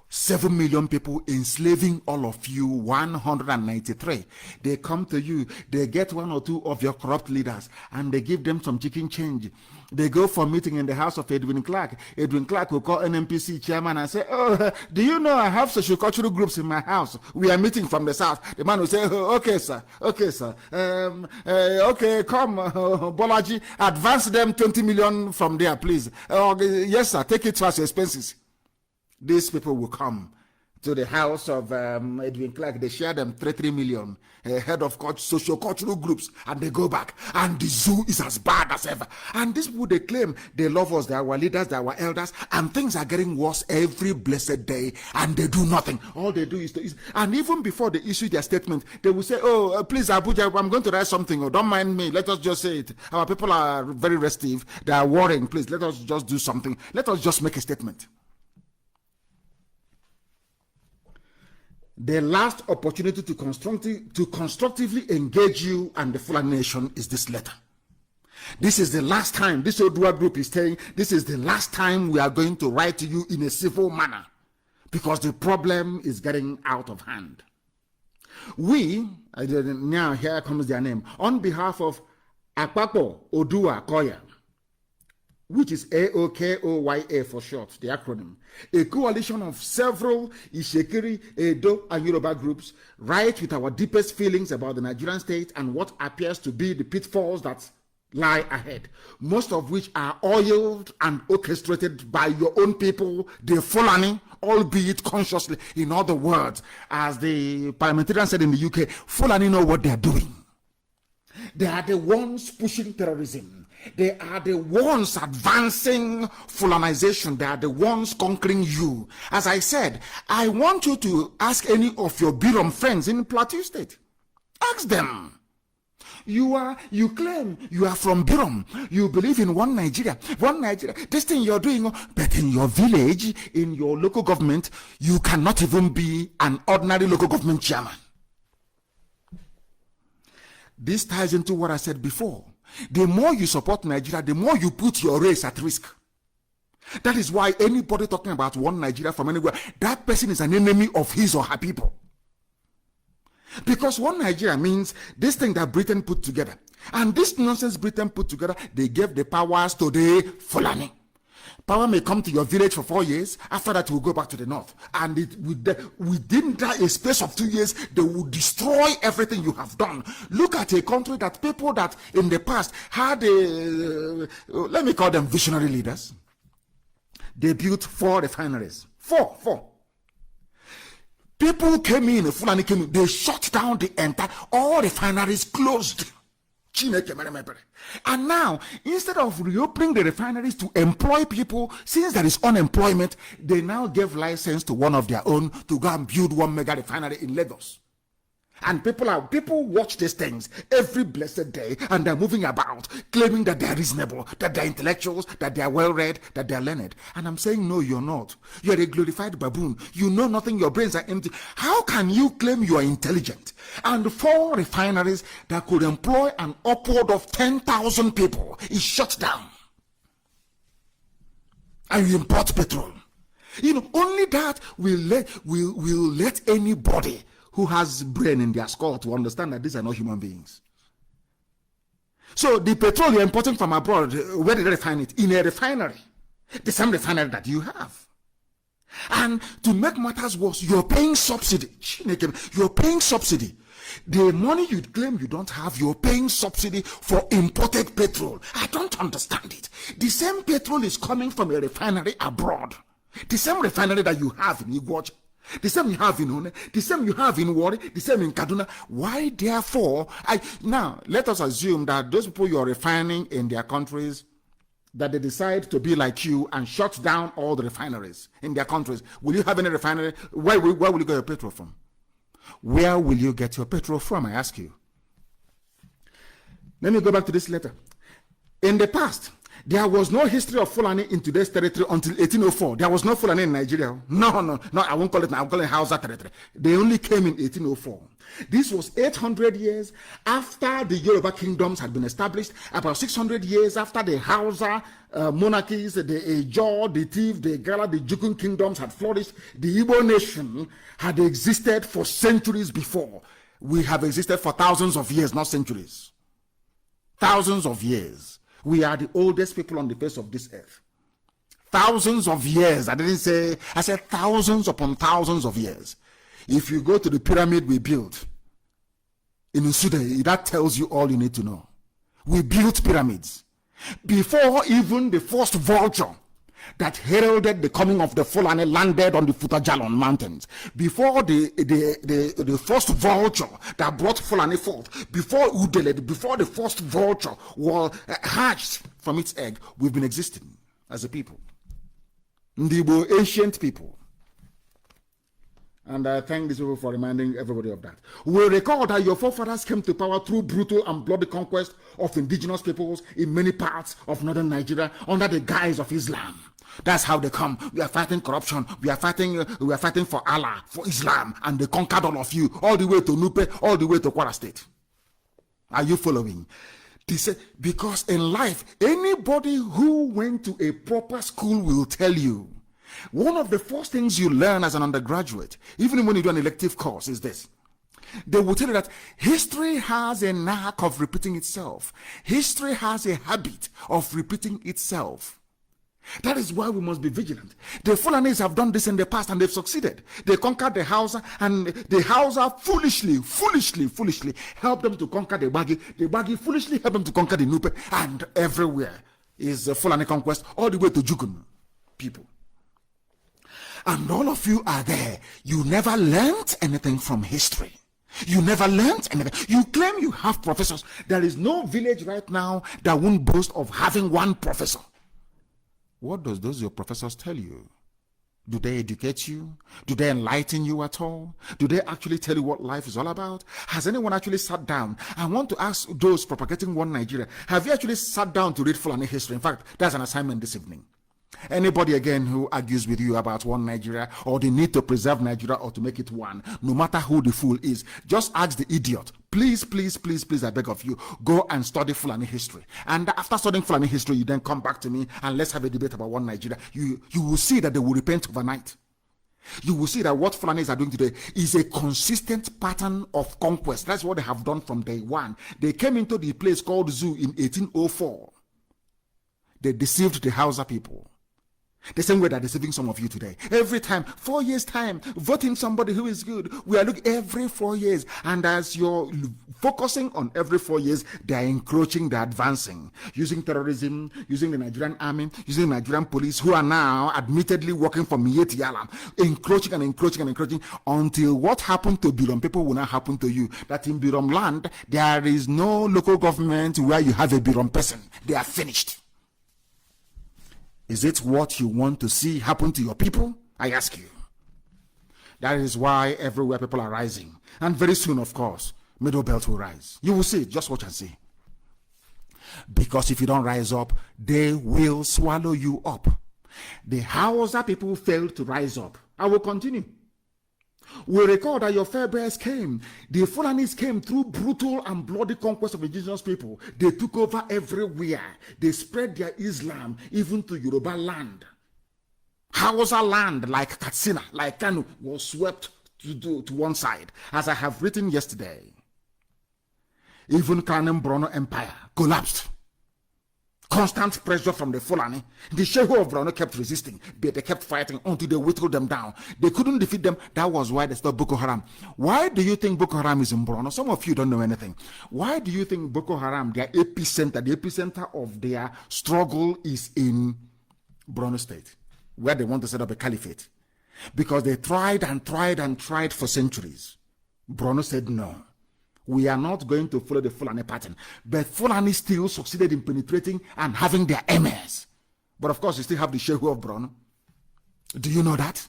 7 million people enslaving all of you, 193. They come to you, they get one or two of your corrupt leaders, and they give them some chicken change. They go for a meeting in the house of Edwin Clark. Edwin Clark will call NMPC chairman and say, oh, do you know I have socio-cultural groups in my house? We are meeting from the south. The man will say, oh, okay, sir. Okay, sir. Okay, come, Bolaji, advance them 20 million from there, please. Yes, sir, take it as expenses. These people will come to the house of Edwin Clark. They share them 3 million, head of socio-cultural groups, and they go back. And the zoo is as bad as ever. And these people, they claim they love us, they are our leaders, they are our elders, and things are getting worse every blessed day, and they do nothing. All they do is and even before they issue their statement, they will say, oh, please, Abuja, I'm going to write something. Oh, don't mind me. Let us just say it. Our people are very restive. They are worrying. Please, let us just do something. Let us just make a statement. The last opportunity to constructively engage you and the Fulani nation is this letter. This is the last time, this Odua group is saying, this is the last time we are going to write to you in a civil manner, because the problem is getting out of hand. We, now here comes their name, on behalf of Akpapo Odua Koya, which is AOKOYA for short, the acronym, a coalition of several Ishekiri, Edo, and Yoruba groups, write with our deepest feelings about the Nigerian state and what appears to be the pitfalls that lie ahead, most of which are oiled and orchestrated by your own people, the Fulani, albeit consciously. In other words, as the parliamentarian said in the UK, Fulani know what they are doing. They are the ones pushing terrorism. They are the ones advancing Fulanization. They are the ones conquering you. As I said, I want you to ask any of your Birom friends in Plateau State. Ask them. You claim you are from Birom. You believe in one Nigeria. This thing you're doing, but in your village, in your local government, you cannot even be an ordinary local government chairman. This ties into what I said before. The more you support Nigeria, the more you put your race at risk. That is why anybody talking about one Nigeria from anywhere, that person is an enemy of his or her people. Because one Nigeria means this thing that Britain put together. And this nonsense Britain put together, they gave the powers to the Fulani. Power may come to your village for 4 years. After that, we'll go back to the north. And within a space of 2 years, they will destroy everything you have done. Look at a country that people that in the past had let me call them visionary leaders. They built 4 refineries. Four. People came in, Fulani came in, they shut down the entire, all refineries closed. And now, instead of reopening the refineries to employ people, since there is unemployment, they now gave license to one of their own to go and build 1 mega refinery in Lagos. And people watch these things every blessed day, and they're moving about, claiming that they're reasonable, that they're intellectuals, that they're well-read, that they're learned. And I'm saying, no, you're not. You're a glorified baboon. You know nothing. Your brains are empty. How can you claim you are intelligent? And 4 refineries that could employ an upward of 10,000 people is shut down. And you import petrol. You know, only that will let anybody who has brain in their skull to understand that these are not human beings. So the petrol you're importing from abroad, where did they refine it? In a refinery. The same refinery that you have. And to make matters worse, you're paying subsidy. You're paying subsidy. The money you claim you don't have, you're paying subsidy for imported petrol. I don't understand it. The same petrol is coming from a refinery abroad. The same refinery that you have in Iguacha. The same you have in One, the same you have in Wari, the same in Kaduna. Why, therefore, now let us assume that those people you are refining in their countries, that they decide to be like you and shut down all the refineries in their countries. Will you have any refinery? Where will you get your petrol from? Where will you get your petrol from, I ask you? Let me go back to this letter. In the past, there was no history of Fulani in today's territory until 1804. There was no Fulani in Nigeria. No, I won't call it now. I'll call it Hausa territory. They only came in 1804. This was 800 years after the Yoruba kingdoms had been established, about 600 years after the Hausa monarchies, the Ejo, the Tiv, the Gala, the Jukun kingdoms had flourished. The Igbo nation had existed for centuries before. We have existed for thousands of years, not centuries. Thousands of years. We are the oldest people on the face of this earth. Thousands of years. I said thousands upon thousands of years. If you go to the pyramid we built in Usude, that tells you all you need to know. We built pyramids. Before even the first vulture that heralded the coming of the Fulani landed on the Futajalon mountains, before the first vulture that brought Fulani forth, before Udele, before the first vulture was hatched from its egg, we've been existing as a people. Ndibo, ancient people. And I thank these people for reminding everybody of that. We recall that your forefathers came to power through brutal and bloody conquest of indigenous peoples in many parts of northern Nigeria under the guise of Islam. That's how they come. We are fighting corruption. We are fighting for Allah, for Islam, and they conquered all of you, all the way to Nupe, all the way to Kwara State. Are you following? Because in life, anybody who went to a proper school will tell you, one of the first things you learn as an undergraduate, even when you do an elective course, is this. They will tell you that history has a knack of repeating itself. History has a habit of repeating itself. That is why we must be vigilant. The Fulanis have done this in the past and they've succeeded. They conquered the Hausa, and the Hausa foolishly helped them to conquer the Bagi. The Bagi foolishly helped them to conquer the Nupe, and everywhere is the Fulani conquest all the way to Jukun people. And all of you are there. You never learned anything from history. You never learned anything. You claim you have professors. There is no village right now that won't boast of having one professor. What does those your professors tell you? Do they educate you? Do they enlighten you at all? Do they actually tell you what life is all about? Has anyone actually sat down? I want to ask those propagating one Nigeria, have you actually sat down to read Fulani history? In fact, that's an assignment this evening. Anybody again who argues with you about one Nigeria or the need to preserve Nigeria or to make it one, no matter who the fool is, just ask the idiot. Please, I beg of you, go and study Fulani history. And after studying Fulani history, you then come back to me and let's have a debate about one Nigeria. You will see that they will repent overnight. You will see that what Fulanis are doing today is a consistent pattern of conquest. That's what they have done from day one. They came into the place called Zoo in 1804. They deceived the Hausa people. The same way they're deceiving some of you today. Every time, 4 years time, voting somebody who is good. We are looking every 4 years. And as you're focusing on every 4 years, they're encroaching, they're advancing. Using terrorism, using the Nigerian army, using the Nigerian police, who are now admittedly working for Mieti Yalam. Encroaching until what happened to Birom people will not happen to you. That in Birom land, there is no local government where you have a Birom person. They are finished. Is it what you want to see happen to your people? I ask you. That is why everywhere people are rising. And very soon, of course, Middle Belt will rise. You will see it. Just watch and see. Because if you don't rise up, they will swallow you up. The Hausa people failed to rise up. I will continue. We recall that your forebears came. The Fulanis came through brutal and bloody conquest of indigenous people. They took over everywhere. They spread their Islam even to Yoruba land. Hausa land like Katsina, like Kanu, was swept to one side. As I have written yesterday, even Kanem Brono Empire collapsed. Constant pressure from the Fulani. The Shehu of Brono kept resisting, but they kept fighting until they whittled them down. They couldn't defeat them. That was why they stopped Boko Haram. Why do you think Boko Haram is in Brono? Some of you don't know anything. Why do you think Boko Haram, their epicenter, the epicenter of their struggle is in Brono State, where they want to set up a caliphate? Because they tried and tried and tried for centuries. Brono said no. We are not going to follow the Fulani pattern. But Fulani still succeeded in penetrating and having their emirs. But of course, you still have the Shehu of Brono. Do you know that?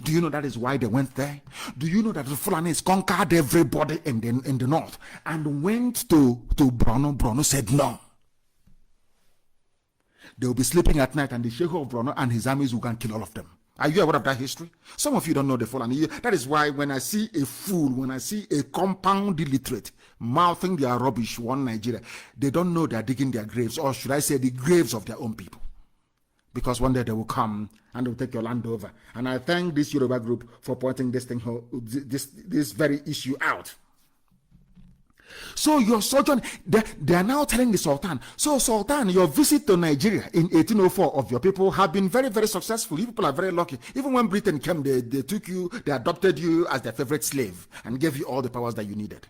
Do you know that is why they went there? Do you know that the Fulanis conquered everybody in the north and went to Brono? Brono said no. They will be sleeping at night and the Shehu of Brono and his armies will go and kill all of them. Are you aware of that history? Some of you don't know the Fulani. That is why when I see a fool, when I see a compound illiterate mouthing their rubbish one Nigeria, they don't know they are digging their graves, or should I say the graves of their own people. Because one day they will come and they will take your land over. And I thank this Yoruba group for pointing this very issue out. So your sojourn, they are now telling the Sultan, so Sultan, your visit to Nigeria in 1804 of your people have been very, very successful. You people are very lucky. Even when Britain came, they took you, they adopted you as their favorite slave and gave you all the powers that you needed.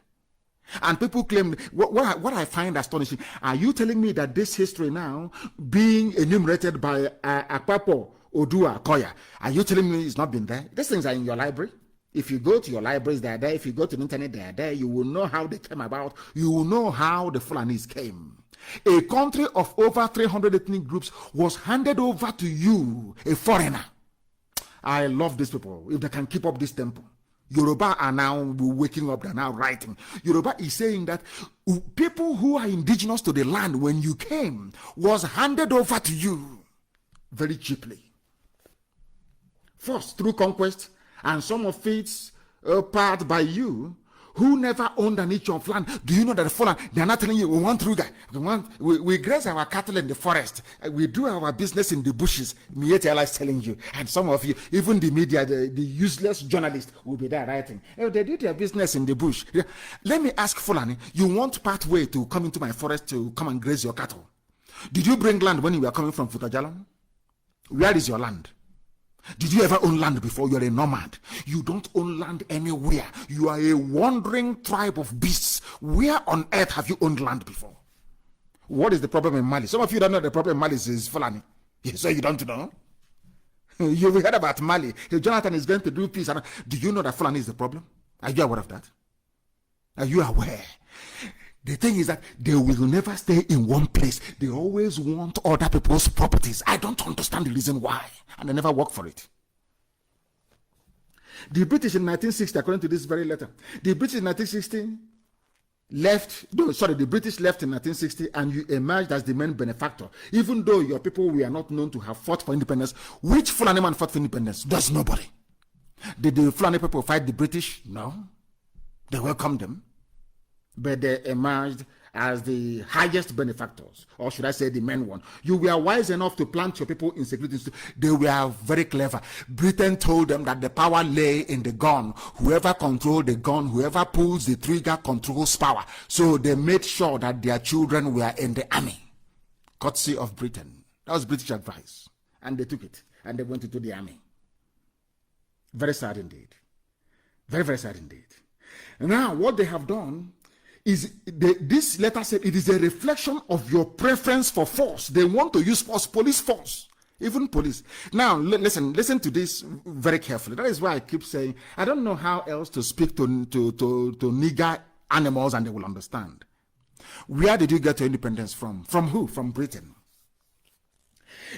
And people claim, what I find astonishing, are you telling me that this history now, being enumerated by Akwapo, Odua, Koya, are you telling me it's not been there? These things are in your library. If you go to your libraries, they are there. If you go to the internet, they are there. You will know how they came about. You will know how the Fulanis came. A country of over 300 ethnic groups was handed over to you, a foreigner. I love these people. If they can keep up this tempo. Yoruba are now waking up. They're now writing. Yoruba is saying that people who are indigenous to the land when you came was handed over to you very cheaply. First, through conquest, and some of it's part by you who never owned an inch of land. Do you know that the Fulani, they are not telling you, we want Ruga, we graze our cattle in the forest, we do our business in the bushes. Mietela is telling you, and some of you, even the media, the useless journalists will be there writing, oh, they do their business in the bush. Let me ask Fulani, you want pathway to come into my forest to come and graze your cattle? Did you bring land when you were coming from Futajalam? Where is your land? Did you ever own land before? You're a nomad. You don't own land anywhere. You are a wandering tribe of beasts. Where on earth have you owned land before? What is the problem in Mali? Some of you don't know the problem in Mali is Fulani. So you don't know? You've heard about Mali. Jonathan is going to do peace. Do you know that Fulani is the problem? Are you aware of that? Are you aware? The thing is that they will never stay in one place. They always want other people's properties. I don't understand the reason why. And they never work for it. The British in 1960, according to this very letter, the British in 1960 the British left in 1960 and you emerged as the main benefactor. Even though your people were not known to have fought for independence. Which Fulani man fought for independence? There's nobody. Did the Fulani people fight the British? No. They welcomed them. But they emerged as the highest benefactors, or should I say the main one. You were wise enough to plant your people in security. They were very clever. Britain told them that the power lay in the gun. Whoever controls the gun, whoever pulls the trigger controls power. So they made sure that their children were in the army. Courtesy of Britain. That was British advice. And they took it. And they went into the army. Very sad indeed. Very, very sad indeed. Now, what they have done is this letter said it is a reflection of your preference for force. They want to use force, police force, even police. Now, listen to this very carefully. That is why I keep saying, I don't know how else to speak to nigger animals and they will understand. Where did you get your independence from? From who? From Britain.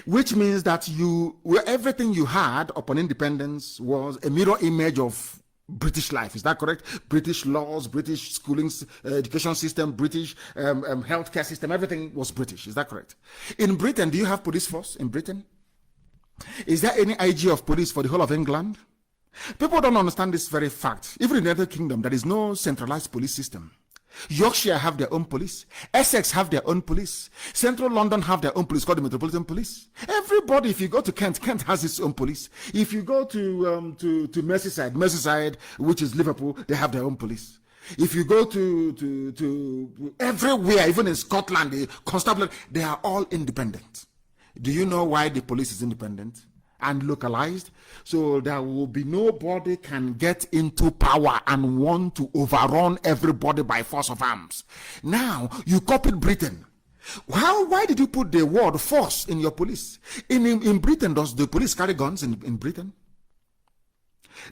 which means that everything you had upon independence was a mirror image of British life. Is that correct? British laws, British schooling, education system, British healthcare system, everything was British. Is that correct? In Britain, do you have police force in Britain? Is there any IG of police for the whole of England? People don't understand this very fact. Even in the United Kingdom, there is no centralized police system. Yorkshire have their own police. Essex have their own police. Central London have their own police called the Metropolitan Police. Everybody, if you go to Kent, Kent has its own police. If you go to Merseyside, which is Liverpool, they have their own police. If you go to everywhere, even in Scotland, the constabulary, they are all independent. Do you know why the police is independent and localized? So there will be nobody can get into power and want to overrun everybody by force of arms. Now you copied Britain. Why did you put the word force in your police? In Britain, does the police carry guns in Britain?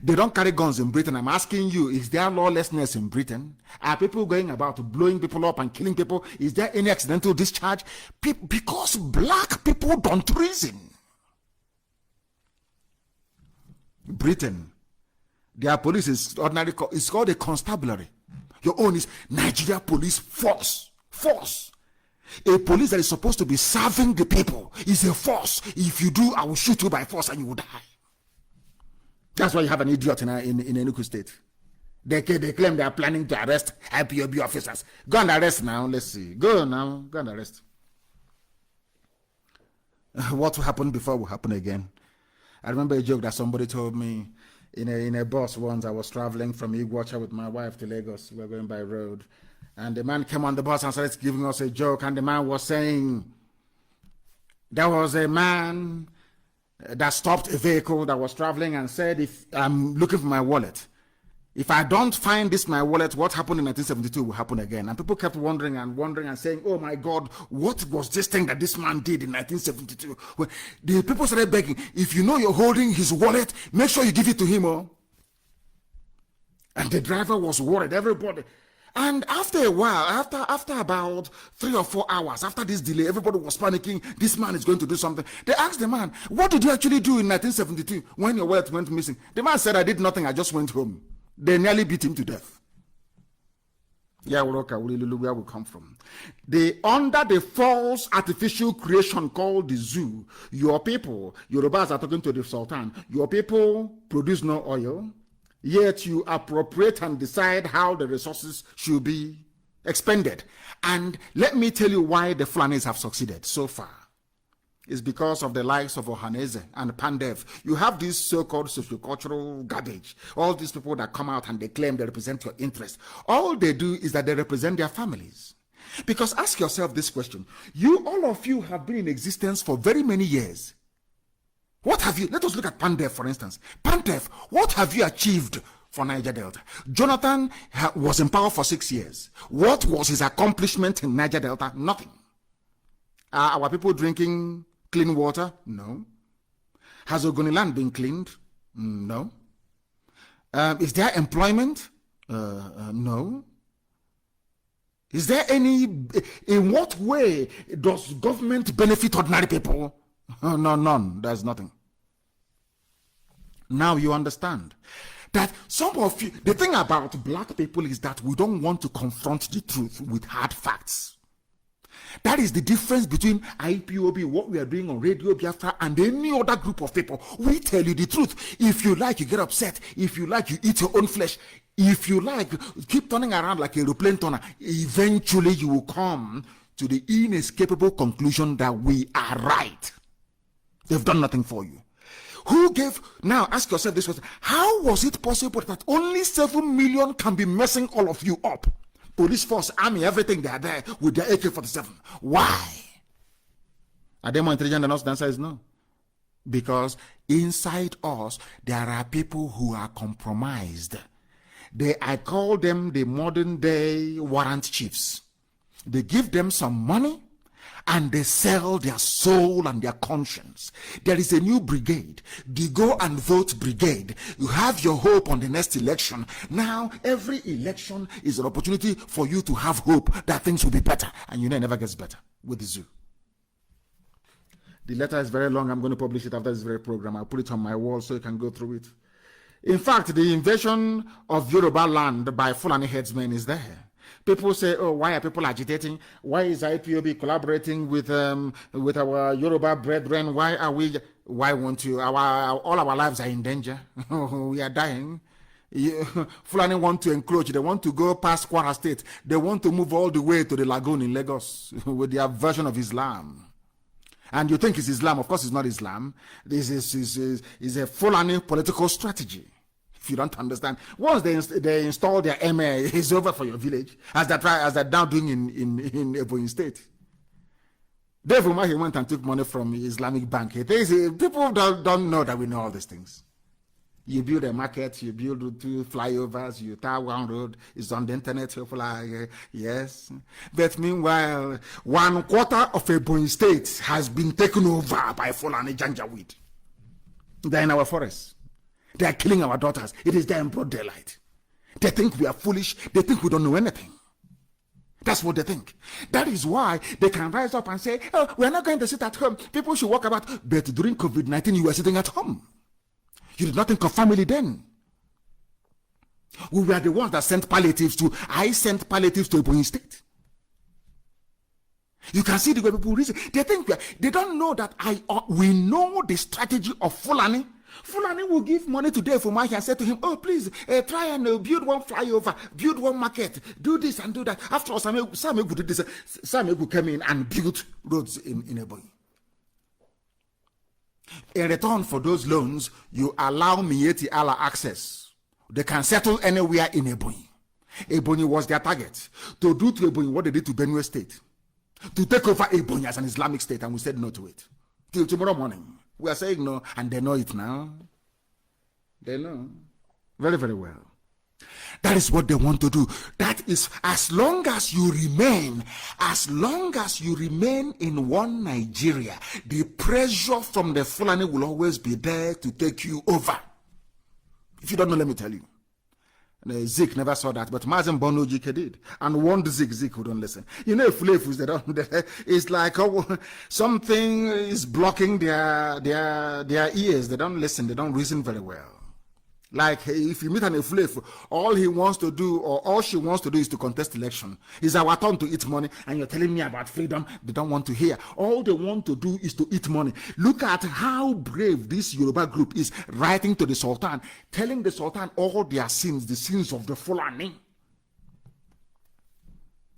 They don't carry guns in Britain. I'm asking you, is there lawlessness in Britain? Are people going about blowing people up and killing people? Is there any accidental discharge? Because black people don't reason. Britain, their police is ordinary, it's called a constabulary. Your own is Nigeria Police Force. Force. A police that is supposed to be serving the people is a force. If you do, I will shoot you by force and you will die. That's why you have an idiot in Enugu State. They claim they are planning to arrest IPOB officers. Go and arrest now. Let's see. Go now. Go and arrest. What happened before will happen again. I remember a joke that somebody told me in a bus once. I was traveling from Iguacha with my wife to Lagos. We were going by road. And the man came on the bus and started giving us a joke. And the man was saying, there was a man that stopped a vehicle that was traveling and said, if I'm looking for my wallet, if I don't find this my wallet, what happened in 1972 will happen again. And people kept wondering and saying, oh my God, what was this thing that this man did in 1972? Well, the people started begging, if you know you're holding his wallet, make sure you give it to him. Oh. And the driver was worried, everybody. And after a while, after about 3 or 4 hours, after this delay, everybody was panicking. This man is going to do something. They asked the man, what did you actually do in 1972 when your wallet went missing? The man said, I did nothing. I just went home. They nearly beat him to death. Yeah, where we come from. Under the false artificial creation called the zoo, your people, Yorubas are talking to the Sultan, your people produce no oil, yet you appropriate and decide how the resources should be expended. And let me tell you why the Fulanis have succeeded so far. It's because of the likes of Ohaneze and Pandev. You have this so-called sociocultural garbage. All these people that come out and they claim they represent your interest. All they do is that they represent their families. Because ask yourself this question. All of you have been in existence for very many years. What have you, let us look at Pandev for instance. Pandev, what have you achieved for Niger Delta? Jonathan was in power for 6 years. What was his accomplishment in Niger Delta? Nothing. Are our people drinking clean water? No. Has Ogoniland been cleaned? No. Is there employment? No. Is there any, in what way does government benefit ordinary people? No, none. There's nothing. Now you understand that some of you, the thing about black people is that we don't want to confront the truth with hard facts. That is the difference between IPOB, what we are doing on Radio Biafra, and any other group of people. We tell you the truth. If you like, you get upset. If you like, you eat your own flesh. If you like, keep turning around like a aeroplane turner. Eventually, you will come to the inescapable conclusion that we are right. They've done nothing for you. Who gave, now ask yourself this question, how was it possible that only 7 million can be messing all of you up? Police force, army, everything, they are there with their AK-47. Why? Are they more intelligent than us? The answer is no. Because inside us, there are people who are compromised. I call them the modern day warrant chiefs. They give them some money and they sell their soul and their conscience. There is a new brigade, the Go and Vote Brigade. You have your hope on the next election. Now, every election is an opportunity for you to have hope that things will be better. And you know it never gets better with the zoo. The letter is very long. I'm going to publish it after this very program. I'll put it on my wall so you can go through it. In fact, the invasion of Yoruba land by Fulani headsmen is there. People say, oh, why are people agitating? Why is IPOB collaborating with our Yoruba brethren? Why won't you? All our lives are in danger. We are dying. Fulani want to encroach. They want to go past Kwara State. They want to move all the way to the lagoon in Lagos with their version of Islam. And you think it's Islam. Of course, it's not Islam. This is a Fulani political strategy. If you don't understand, once they install their MA, it's over for your village, as they're now doing in Ebonyi State. Dave Umahi went and took money from Islamic Bank. People don't know that we know all these things. You build a market, you build 2 flyovers, you tar 1 road, it's on the internet, people are, yes. But meanwhile, 1/4 of Ebonyi State has been taken over by Fulani Janjaweed. They're in our forests. They are killing our daughters. It is there in broad daylight. They think we are foolish. They think we don't know anything. That's what they think. That is why they can rise up and say, oh, we're not going to sit at home. People should walk about. But during COVID-19, you were sitting at home. You did not think of family then. We were the ones that sent palliatives to. I sent palliatives to Ebonyi State. You can see the way people reason. They think they don't know that we know the strategy of Fulani. Fulani will give money to Dave Umahi and say to him, oh, please, try and build 1 flyover, build 1 market, do this and do that. After all, Samegu did this. Samegu came in and built roads in Ebonyi. In return for those loans, you allow Mieti Allah access. They can settle anywhere in Ebonyi. Ebonyi was their target. To do to Ebonyi what they did to Benue State. To take over Ebonyi as an Islamic state, and we said no to it. Till tomorrow morning. We are saying no, and they know it now. They know. Very, very well. That is what they want to do. That is, as long as you remain in one Nigeria, the pressure from the Fulani will always be there to take you over. If you don't know, let me tell you. Zik never saw that, but Mazi Nnamdi Kanu did, and warned Zik who don't listen. You know, Fulefus, it's like something is blocking their ears. They don't listen. They don't reason very well. Like if you meet an Efulefu, all he wants to do or all she wants to do is to contest election. It's our turn to eat money, and you're telling me about freedom. They don't want to hear. All they want to do is to eat money. Look at how brave this Yoruba group is, writing to the Sultan, telling the Sultan all their sins, the sins of the Fulani.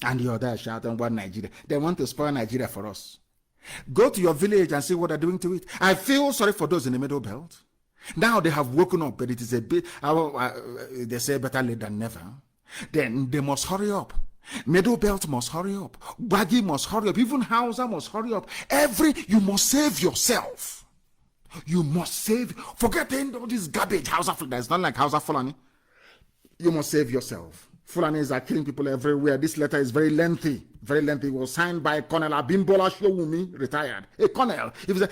And you're there shouting about Nigeria. They want to spoil Nigeria for us. Go to your village and see what they're doing to it. I feel sorry for those in the Middle Belt. Now they have woken up, but it is a bit, they say better late than never. Then they must hurry up. Middle Belt must hurry up. Bagi must hurry up. Even Hausa must hurry up. You must save yourself. You must save. Forget all this garbage Hausa Fulani. It's not like Hausa Fulani. You must save yourself. Fulanis are killing people everywhere. This letter is very lengthy. Very lengthy. It was signed by Colonel Abimbola Showumi, retired. A colonel. He was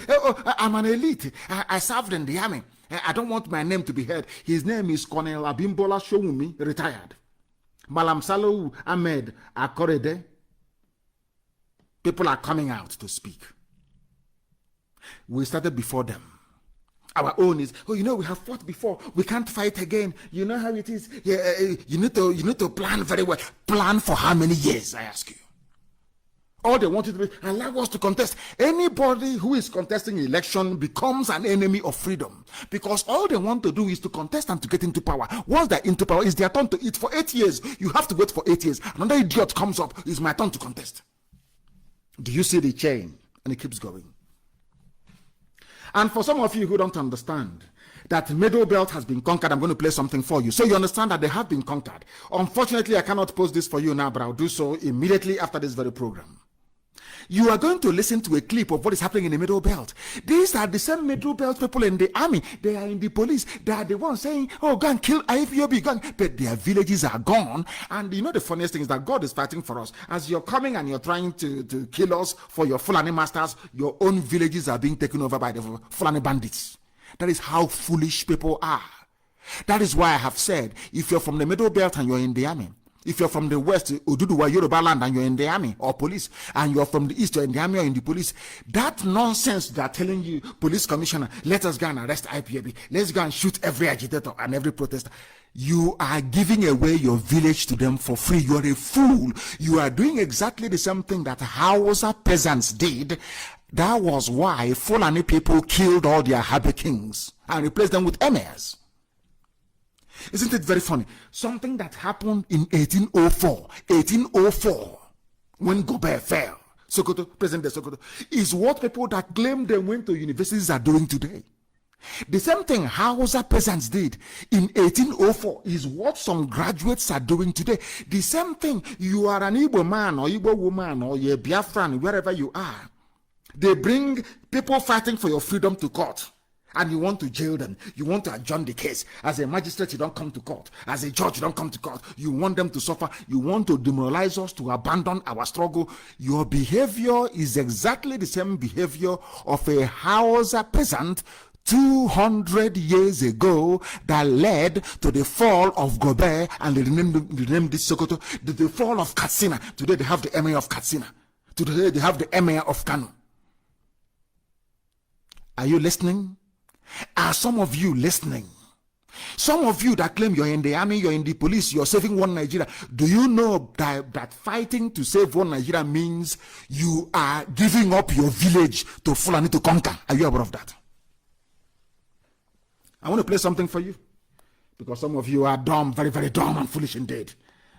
I'm an elite. I served in the army. I don't want my name to be heard. His name is Colonel Abimbola Showumi, retired. Malam Salou Ahmed Akorede. People are coming out to speak. We started before them. Our own is, we have fought before. We can't fight again. You know how it is. You need to plan very well. Plan for how many years, I ask you? All they want to do is allow us to contest. Anybody who is contesting election becomes an enemy of freedom, because all they want to do is to contest and to get into power. Once they're into power, it's their turn to eat. For 8 years, you have to wait for 8 years. Another idiot comes up, it's my turn to contest. Do you see the chain? And it keeps going. And for some of you who don't understand that Middle Belt has been conquered, I'm going to play something for you, so you understand that they have been conquered. Unfortunately, I cannot post this for you now, but I'll do so immediately after this very program. You are going to listen to a clip of what is happening in the Middle Belt. These are the same Middle Belt people in the army. They are in the police. They are the ones saying, oh, go and kill IPOB, go and... But their villages are gone. And you know the funniest thing is that God is fighting for us. As you're coming and you're trying to kill us for your Fulani masters, your own villages are being taken over by the Fulani bandits. That is how foolish people are. That is why I have said, if you're from the Middle Belt and you're in the army, If you're from the West, Oduduwa, Yoruba land, and you're in the army or police, and you're from the East, you're in the army or in the police, that nonsense they're telling you, police commissioner, let us go and arrest IPAB, let's go and shoot every agitator and every protester. You are giving away your village to them for free. You're a fool. You are doing exactly the same thing that Hausa peasants did. That was why Fulani people killed all their Habe kings and replaced them with emirs. Isn't it very funny? Something that happened in 1804, when Gobert fell, Sokoto, present day Sokoto, is what people that claim they went to universities are doing today. The same thing Hausa peasants did in 1804 is what some graduates are doing today. The same thing, you are an Igbo man or Igbo woman or you're Biafran, wherever you are. They bring people fighting for your freedom to court. And you want to jail them. You want to adjourn the case. As a magistrate, you don't come to court. As a judge, you don't come to court. You want them to suffer. You want to demoralize us, to abandon our struggle. Your behavior is exactly the same behavior of a Hausa peasant 200 years ago that led to the fall of Gobert, and they renamed this Sokoto, the fall of Katsina. Today they have the emir of Katsina. Today they have the emir of Kanu. Are you listening? Are some of you listening? Some of you that claim you're in the army, you're in the police, you're saving one Nigeria. Do you know that fighting to save one Nigeria means you are giving up your village to Fulani to conquer? Are you aware of that? I want to play something for you, because some of you are dumb, very, very dumb and foolish indeed.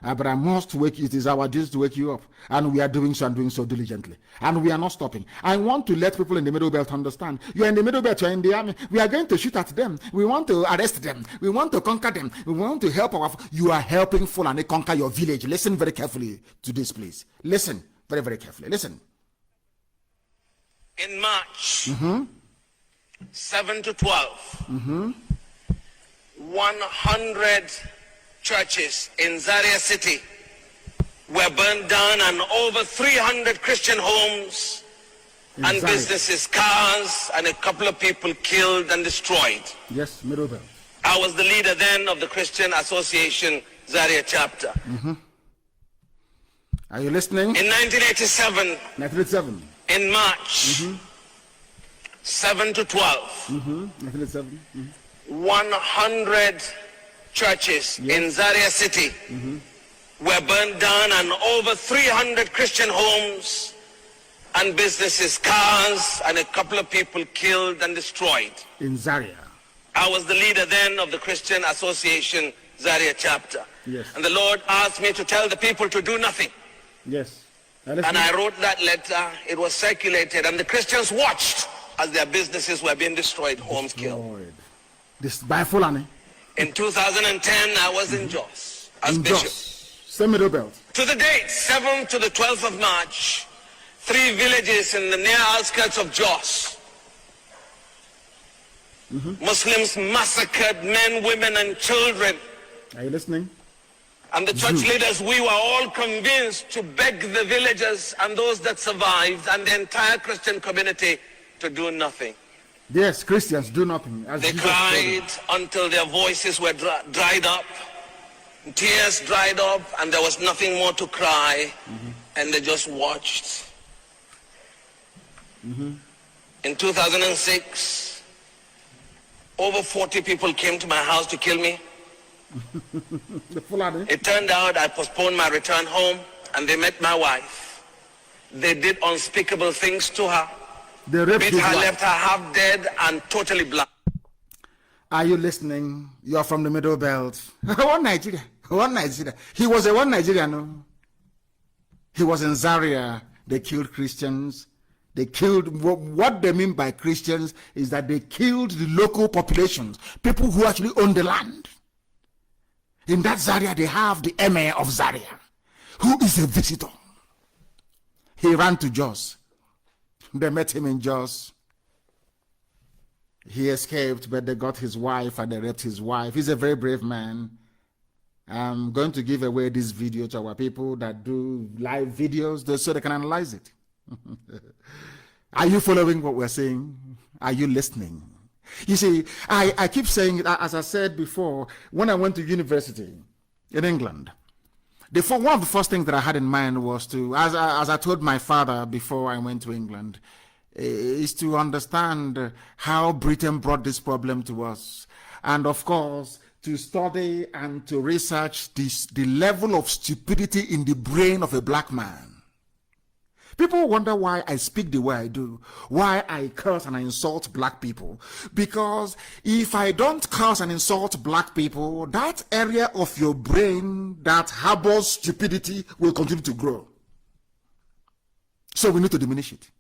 But I must wake you. It is our duty to wake you up. And we are doing so and doing so diligently. And we are not stopping. I want to let people in the Middle Belt understand. You are in the Middle Belt, you are in the army. We are going to shoot at them. We want to arrest them. We want to conquer them. We want to help our... You are helping Fulani conquer your village. Listen very carefully to this, please. Listen very, very carefully. Listen. In March 7 to 12, 100 churches in Zaria City were burned down, and over 300 Christian homes and businesses, cars, and a couple of people killed and destroyed. Yes, Middle Belt. I was the leader then of the Christian Association Zaria chapter. Are you listening? In 1987, in March 7 to 12, 100 churches in Zaria City were burned down, and over 300 Christian homes and businesses, cars, and a couple of people killed and destroyed. In Zaria. I was the leader then of the Christian Association Zaria chapter. Yes. And the Lord asked me to tell the people to do nothing. Yes. And I wrote that letter. It was circulated, and the Christians watched as their businesses were being destroyed, homes killed. This by Fulani. In 2010, I was in Jos as bishop. Same Middle Belt. To the date, 7th to the 12th of March, 3 villages in the near outskirts of Jos. Muslims massacred men, women, and children. Are you listening? And the church leaders, we were all convinced to beg the villagers and those that survived and the entire Christian community to do nothing. Yes, Christians do nothing. As they cried until their voices were dried up, tears dried up, and there was nothing more to cry, and they just watched. In 2006, over 40 people came to my house to kill me. It turned out I postponed my return home, and they met my wife. They did unspeakable things to her. They raped her, left her half dead and totally blind. Are you listening? You are from the Middle Belt. One Nigeria. One Nigeria. He was a one Nigeria, no? He was in Zaria. They killed Christians. They killed... What they mean by Christians is that they killed the local populations, people who actually own the land. In that Zaria, they have the emir of Zaria, who is a visitor. He ran to Jos. They met him in Jos. He escaped, but they got his wife and they raped his wife. He's a very brave man. I'm going to give away this video to our people that do live videos so they can analyze it. Are you following what we're saying? Are you listening? You see, I keep saying it, as I said before, when I went to university in England, One of the first things that I had in mind was to, as I told my father before I went to England, is to understand how Britain brought this problem to us. And of course, to study and to research the level of stupidity in the brain of a black man. People wonder why I speak the way I do, why I curse and I insult black people. Because if I don't curse and insult black people, that area of your brain that harbors stupidity will continue to grow. So we need to diminish it.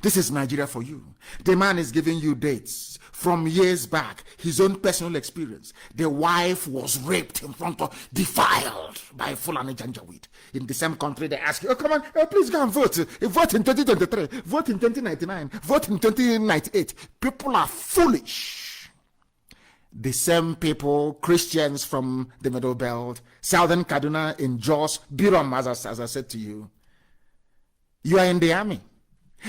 This is Nigeria for you. The man is giving you dates from years back, his own personal experience. The wife was raped in front of, defiled by Fulani Janjaweed. In the same country, they ask you, oh, come on, please go and vote. Vote in 2023, vote in 2099, vote in 2098. People are foolish. The same people, Christians from the Middle Belt, Southern Kaduna, in Jos, Biram, as I said to you. You are in the army.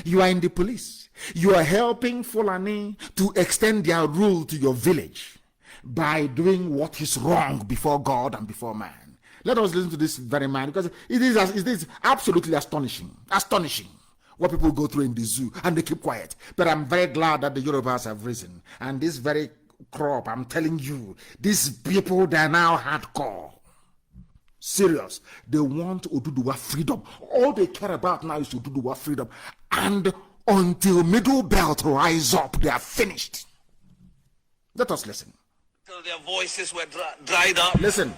You are in the police. You are helping Fulani to extend their rule to your village by doing what is wrong before God and before man. Let us listen to this very man, because it is absolutely astonishing. Astonishing what people go through in the zoo and they keep quiet. But I'm very glad that the Yorubas have risen. And this very crop, I'm telling you, these people, they are now hardcore. Serious. They want Oduduwa freedom. All they care about now is Oduduwa freedom. And until Middle Belt rise up, they are finished. Let us listen. Till their voices were dried up. Listen.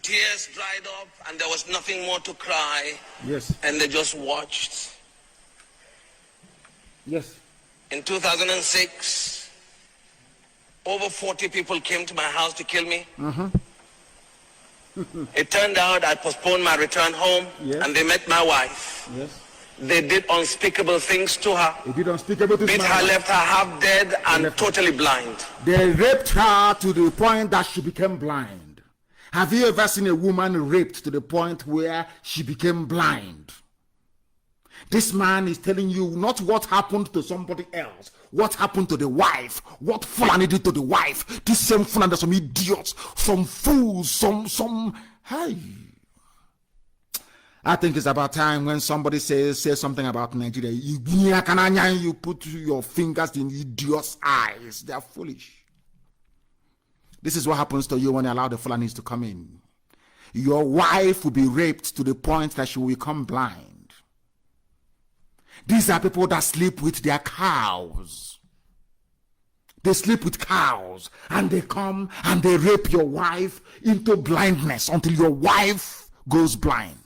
Tears dried up, and there was nothing more to cry. Yes. And they just watched. Yes. In 2006, over 40 people came to my house to kill me. It turned out I postponed my return home, yes, and they met my wife. Yes. They did unspeakable things to her. They did unspeakable things. Beat her, left her half dead and totally blind. They raped her to the point that she became blind. Have you ever seen a woman raped to the point where she became blind? This man is telling you not what happened to somebody else, what happened to the wife, what Fulani did to the wife. This same Fulani, some idiots, some fools, some, hey. I think it's about time when somebody says something about Nigeria, you put your fingers in idiots' eyes. They are foolish. This is what happens to you when you allow the Fulanis to come in. Your wife will be raped to the point that she will become blind. These are people that sleep with their cows. They sleep with cows, and they come and they rape your wife into blindness until your wife goes blind.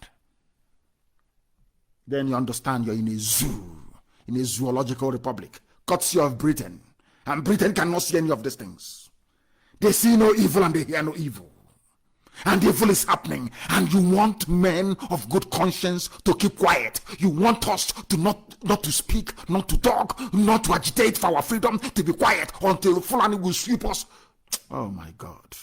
Then you understand you're in a zoo, in a zoological republic, courtesy of Britain. And Britain cannot see any of these things. They see no evil and they hear no evil. And evil is happening, and you want men of good conscience to keep quiet. You want us to not to speak, not to talk, not to agitate for our freedom, to be quiet until Fulani will sweep us. Oh my God.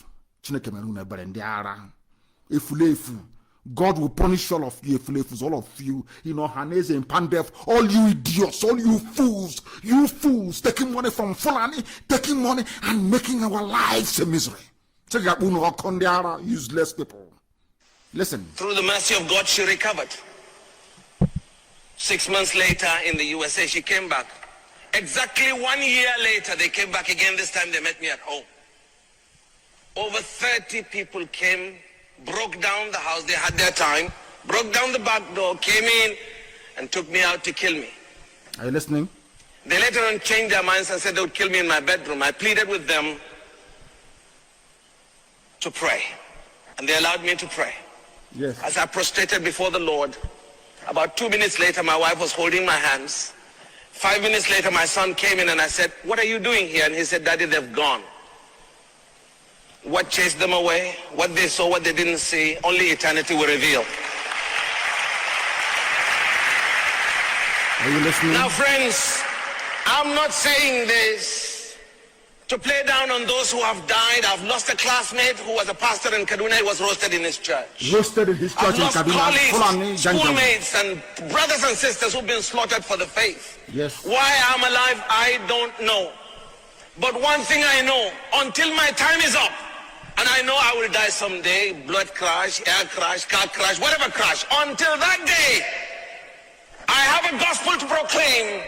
God will punish all of you, all of you, Hanese and Pandef, all you idiots, all you fools, taking money from Fulani, taking money and making our lives a misery. Useless people. Listen. Through the mercy of God, she recovered. 6 months later in the USA, she came back. Exactly 1 year later, they came back again. This time they met me at home. Over 30 people came, broke down the house. They had their time, broke down the back door, came in and took me out to kill me. Are you listening? They later on changed their minds and said they would kill me in my bedroom. I pleaded with them to pray, and they allowed me to pray. Yes. As I prostrated before the Lord, about 2 minutes later, my wife was holding my hands. 5 minutes later, my son came in and I said, "What are you doing here?" And he said, "Daddy, they've gone." What chased them away, what they saw, what they didn't see, only eternity will reveal. Are you listening? Now, friends, I'm not saying this to play down on those who have died. I've lost a classmate who was a pastor in Kaduna. He was roasted in his church. Roasted in his church in Kaduna. Colleagues, schoolmates, and brothers and sisters who've been slaughtered for the faith. Yes. Why I'm alive, I don't know. But one thing I know, until my time is up, And I know I will die someday, blood crash, air crash, car crash, whatever crash. Until that day, I have a gospel to proclaim.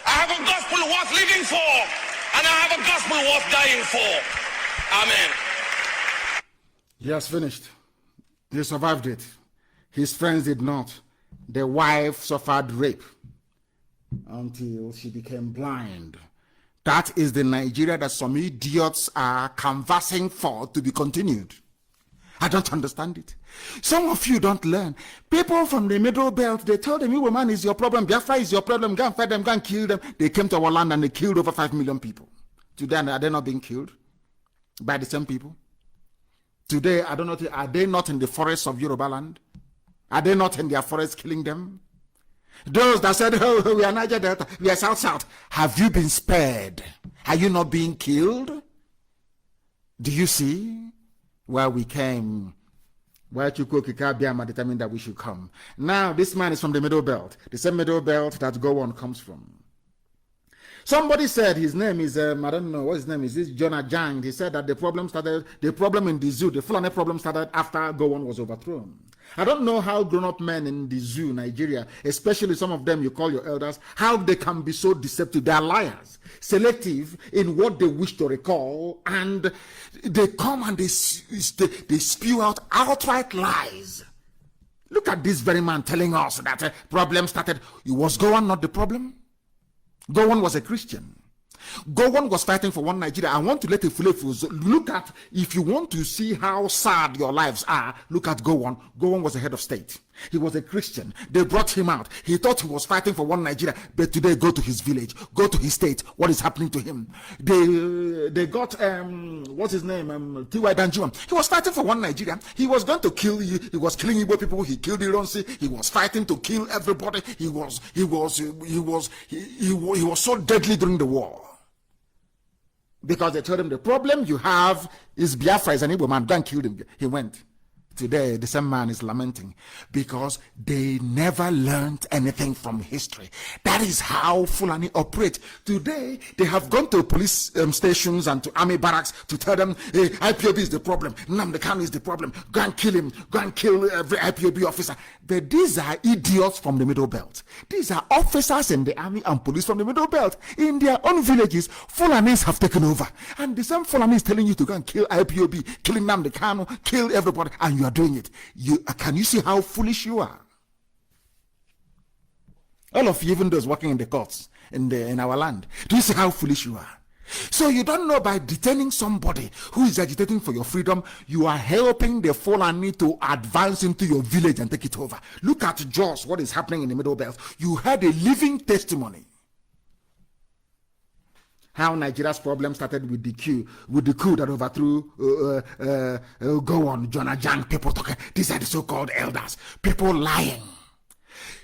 I have a gospel worth living for. And I have a gospel worth dying for. Amen. He has finished. He survived it. His friends did not. The wife suffered rape until she became blind. That is the Nigeria that some idiots are canvassing for to be continued. I don't understand it. Some of you don't learn. People from the Middle Belt, they told them, man is your problem, Biafra is your problem, go and fight them, go and kill them. They came to our land and they killed over 5 million people. Today, are they not being killed by the same people? Today, I don't know, are they not in the forests of Yoruba land? Are they not in their forests killing them? Those that said, oh, we are Niger Delta, we are South. Have you been spared? Are you not being killed? Do you see where we came? Where Chukwuka Biama determined that we should come. Now, this man is from the Middle Belt, the same Middle Belt that Go On comes from. Somebody said his name is, I don't know what his name is, this Jonah Jang. He said that the problem in the zoo, the Fulani problem started after Go On was overthrown. I don't know how grown-up men in the zoo, Nigeria, especially some of them you call your elders, how they can be so deceptive. They are liars, selective in what they wish to recall, and they come and they spew out outright lies. Look at this very man telling us that problem started. Was Go On not the problem? Go On was a Christian. Go On was fighting for one Nigeria. I want to let a look at, if you want to see how sad your lives are, look at Go On. Go On was a head of state. He was a Christian. They brought him out. He thought he was fighting for one Nigeria, but today go to his village, go to his state. What is happening to him? They got what's his name? T.Y. Danjuma. He was fighting for one Nigeria. He was going to kill you. He was killing Igbo people. He killed Ironsi. He was fighting to kill everybody. He was so deadly during the war. Because they told him the problem you have is Biafra is an Igbo man. Go and kill him. He went. Today, the same man is lamenting because they never learned anything from history. That is how Fulani operate. Today, they have gone to police stations and to army barracks to tell them, hey, IPOB is the problem. Nnamdi Kanu is the problem. Go and kill him. Go and kill every IPOB officer. But these are idiots from the Middle Belt. These are officers in the army and police from the Middle Belt. In their own villages, Fulanis have taken over. And the same Fulani is telling you to go and kill IPOB, kill Nnamdi Kanu, kill everybody, and you are doing it. Can you see how foolish you are? All of you, even those working in the courts in our land, do you see how foolish you are? So you don't know, by detaining somebody who is agitating for your freedom, you are helping the Fulani to advance into your village and take it over. Look at Jos, what is happening in the Middle Belt. You had a living testimony. How Nigeria's problem started with the coup that overthrew Go On, Jonah Jang, people talking. These are the so-called elders, people lying.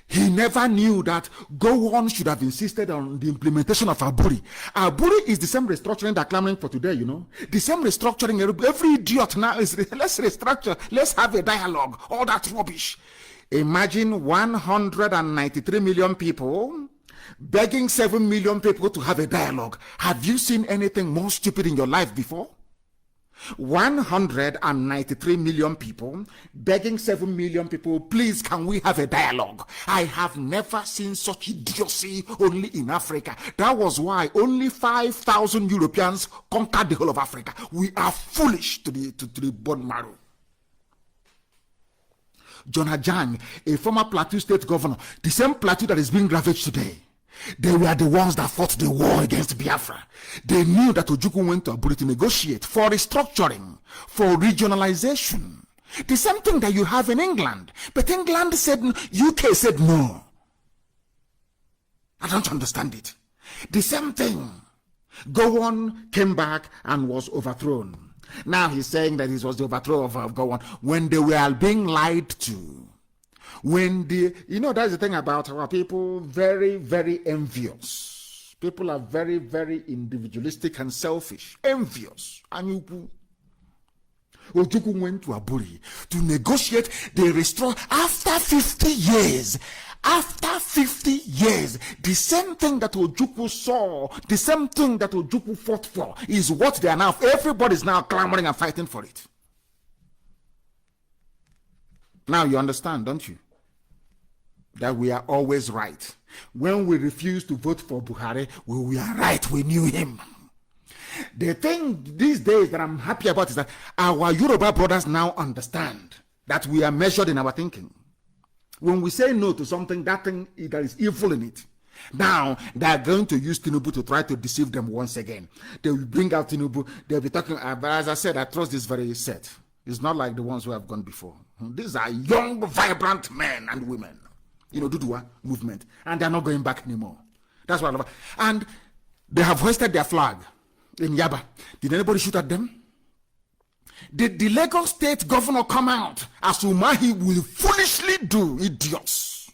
He never knew that Go On should have insisted on the implementation of Aburi. Aburi is the same restructuring they're clamoring for today, you know. The same restructuring. Every idiot now is, let's restructure, let's have a dialogue, all that rubbish. Imagine 193 million people begging 7 million people to have a dialogue. Have you seen anything more stupid in your life before? 193 million people begging 7 million people, please, can we have a dialogue? I have never seen such idiocy only in Africa. That was why only 5,000 Europeans conquered the whole of Africa. We are foolish to the bone marrow. Jonah Jang, a former Plateau State governor, the same Plateau that is being ravaged today. They were the ones that fought the war against Biafra. They knew that Ojukwu went to Aburi to negotiate for restructuring, for regionalization. The same thing that you have in England. But England said, UK said no. I don't understand it. The same thing. Go On came back and was overthrown. Now he's saying that it was the overthrow of Go On when they were being lied to. When that's the thing about our people, very, very envious. People are very, very individualistic and selfish, envious. And Ojukwu went to Aburi to negotiate the restore after 50 years. After 50 years, the same thing that Ojukwu saw, the same thing that Ojukwu fought for, is what they are now. Everybody is now clamoring and fighting for it. Now you understand, don't you? That we are always right. When we refuse to vote for Buhari, we are right. We knew him. The thing these days that I'm happy about is that our Yoruba brothers now understand that we are measured in our thinking. When we say no to something, that thing there is evil in it. Now they are going to use Tinubu to try to deceive them once again. They will bring out Tinubu. They'll be talking. But as I said, I trust this very set. It's not like the ones who have gone before. These are young, vibrant men and women. You know, Dudua movement, and they're not going back anymore. That's what I love. And they have hoisted their flag in Yaba. Did anybody shoot at them? Did the Lagos state governor come out as Umahi will foolishly do, idiots?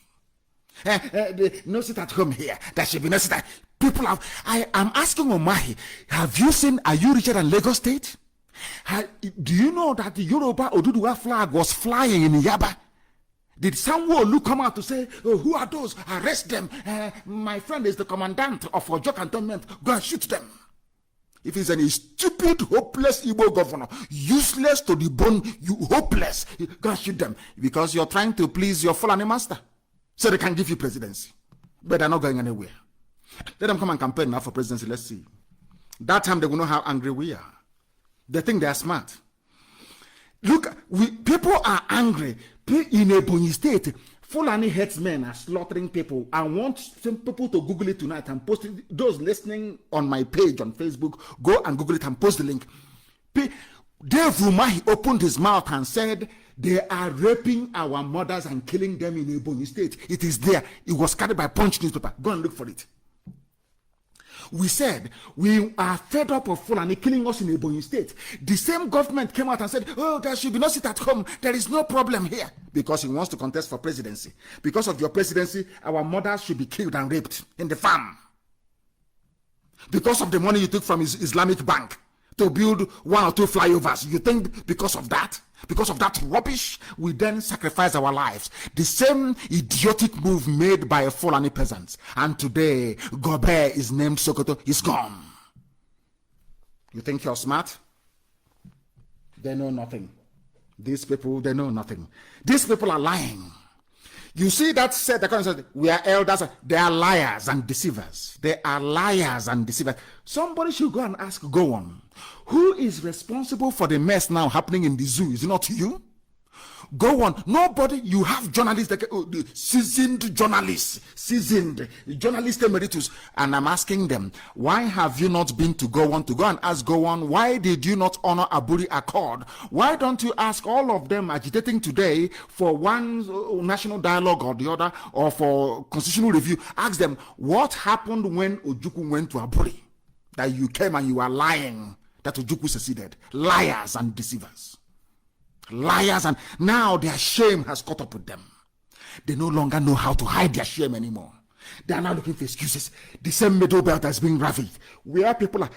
No sit at home here. There should be no sit at people have. I am asking Umahi, have you seen, are you richer than Lagos state? Do you know that the Yoruba Oduduwa flag was flying in Yaba? Did Sanwo-Olu come out to say, oh, who are those? Arrest them. My friend is the commandant of Ojo Cantonment. Go and shoot them. If he's any stupid, hopeless Igbo governor, useless to the bone, you hopeless, go and shoot them. Because you're trying to please your Fulani master. So they can give you presidency. But they're not going anywhere. Let them come and campaign now for presidency. Let's see. That time they will know how angry we are. They think they are smart. Look, people are angry. In Ebonyi State, Fulani headsmen are slaughtering people. I want some people to Google it tonight and post it. Those listening on my page on Facebook, go and Google it and post the link. Dave Umahi opened his mouth and said, they are raping our mothers and killing them in Ebonyi State. It is there. It was carried by Punch newspaper. Go and look for it. We said, we are fed up of Fulani killing us in Ebonyi State. The same government came out and said, oh, there should be no sit at home. There is no problem here. Because he wants to contest for presidency. Because of your presidency, our mothers should be killed and raped in the farm. Because of the money you took from his Islamic bank to build 1 or 2 flyovers. You think because of that rubbish, we then sacrifice our lives. The same idiotic move made by Fulani peasants. And today, Gobe is named Sokoto. He's gone. You think you're smart? They know nothing. These people, they know nothing. These people are lying. You see that said, the said, we are elders. They are liars and deceivers. They are liars and deceivers. Somebody should go and ask, go on. Who is responsible for the mess now happening in the zoo? Is it not you? Go on. Nobody. You have journalists, seasoned journalists emeritus. And I'm asking them, why have you not been to go and ask go on? Why did you not honor Aburi Accord? Why don't you ask all of them agitating today for one national dialogue or the other, or for constitutional review? Ask them, what happened when Ojukwu went to Aburi? That you came and you are lying that Ojukwu seceded. Liars and deceivers. Liars, and now their shame has caught up with them. They no longer know how to hide their shame anymore. They are now looking for excuses. The same middle belt has been ravaged. Where people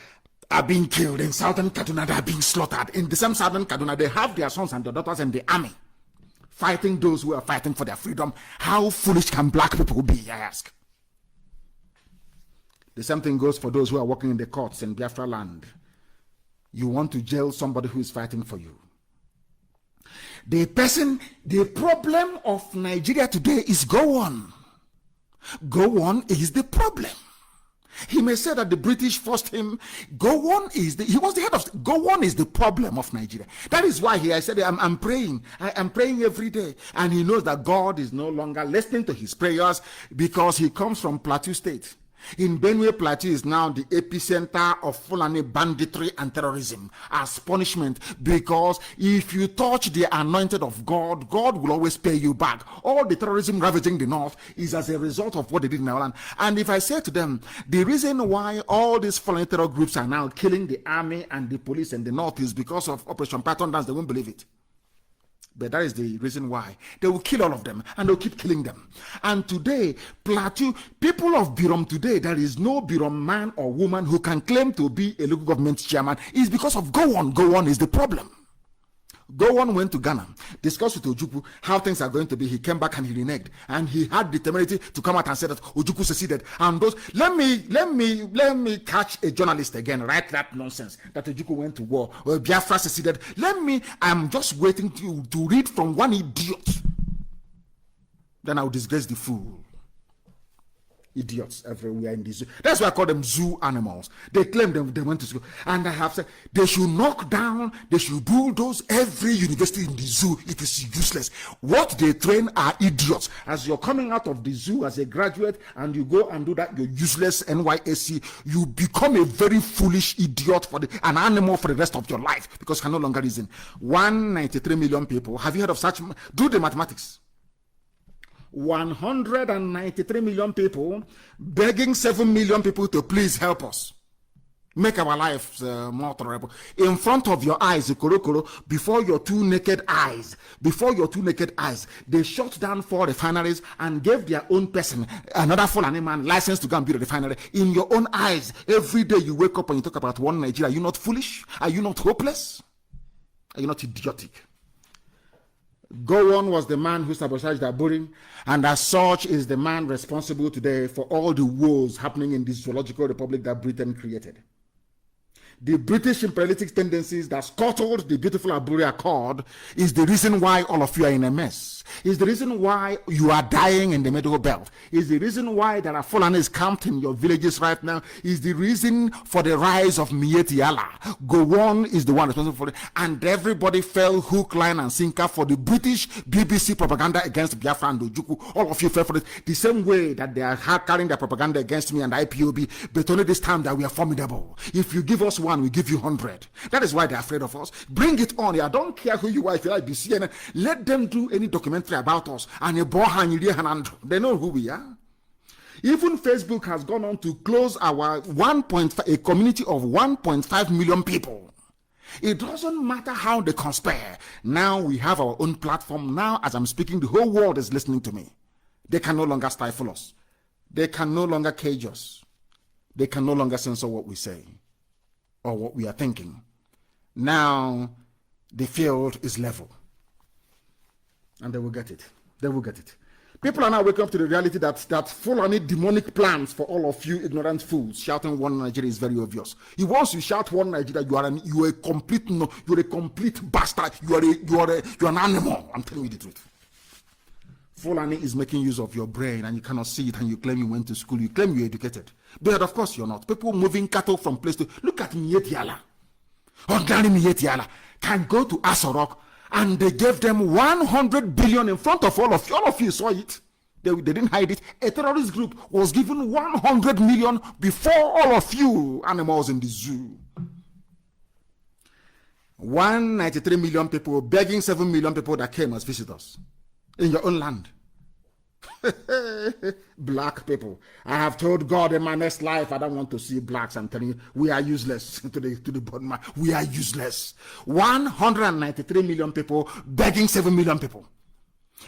are being killed in southern Kaduna, they are being slaughtered. In the same southern Kaduna, they have their sons and their daughters in the army, fighting those who are fighting for their freedom. How foolish can black people be, I ask? The same thing goes for those who are working in the courts in Biafra land. You want to jail somebody who is fighting for you. The problem of Nigeria today is go on. Go on is the problem. He may say that the British forced him. Go on he was the head of, go on is the problem of Nigeria. That is why I said, I'm praying. I'm praying every day. And he knows that God is no longer listening to his prayers because he comes from Plateau State. In Benue Plateau is now the epicenter of Fulani banditry and terrorism as punishment, because if you touch the anointed of God, God will always pay you back. All the terrorism ravaging the north is as a result of what they did in our land. And if I say to them, the reason why all these Fulani terror groups are now killing the army and the police in the north is because of Operation Python Dance, they won't believe it. But that is the reason why. They will kill all of them, and they'll keep killing them. And today, Plateau, people of Birom today, there is no Birom man or woman who can claim to be a local government chairman. It's because of go on is the problem. Gowon went to Ghana, discussed with Ojukwu how things are going to be. He came back and he reneged, and he had the temerity to come out and say that Ojukwu seceded. And those, let me catch a journalist again, write that nonsense that Ojukwu went to war or Biafra seceded. I'm just waiting to read from one idiot. Then I'll disgrace the fool. Idiots everywhere in the zoo. That's why I call them zoo animals. They claim they went to school. And I have said they should knock down, they should bulldoze every university in the zoo. It is useless. What they train are idiots. As you're coming out of the zoo as a graduate and you go and do that, you're useless NYSC, you become a very foolish idiot, an animal for the rest of your life, because you can no longer reason. 193 million people. Have you heard of such? Do the mathematics. 193 million people begging 7 million people to please help us make our lives more tolerable. In front of your eyes, before your two naked eyes, they shut down 4 refineries and gave their own person, another Fulani man, license to go and build a refinery. In your own eyes, every day you wake up and you talk about one Nigeria. Are you not foolish? Are you not hopeless? Are you not idiotic? Gowon was the man who sabotaged Aburi, and as such is the man responsible today for all the woes happening in this zoological republic that Britain created. The British imperialistic tendencies that scuttled the beautiful Aburi Accord is the reason why all of you are in a mess. Is the reason why you are dying in the Middle Belt. Is the reason why there are Fulanis camped in your villages right now. Is the reason for the rise of Mieti Allah. Gowon is the one responsible for it. And everybody fell hook, line, and sinker for the British BBC propaganda against Biafra and Ojukwu. All of you fell for it. The same way that they are carrying their propaganda against me and IPOB, but only this time that we are formidable. If you give us one, we give you 100. That is why they're afraid of us. Bring it on. I don't care who you are. If you like CNN, let them do any documentary about us, and they know who we are. Even Facebook has gone on to close our a community of 1.5 million people. It doesn't matter how they conspire. Now we have our own platform. Now, as I'm speaking, the whole world is listening to me. They can no longer stifle us. They can no longer cage us. They can no longer censor what we say or what we are thinking. Now the field is level. And they will get it. They will get it. People are now waking up to the reality that Fulani demonic plans for all of you ignorant fools shouting one Nigeria is very obvious. Once you shout one Nigeria, you are a complete bastard. You are an animal. I'm telling you the truth. Fulani is making use of your brain, and you cannot see it, and you claim you went to school. You claim you're educated, but of course you're not. People moving cattle from place to look at Mieti Allah. Ordinary Mieti Allah can go to Asorok. And they gave them 100 billion in front of all of you. All of you saw it. They didn't hide it. A terrorist group was given 100 million before all of you animals in the zoo. 193 million people begging 7 million people that came as visitors in your own land. Black people. I have told God in my next life I don't want to see blacks. I'm telling you, we are useless to the bottom line. We are useless. 193 million people begging 7 million people.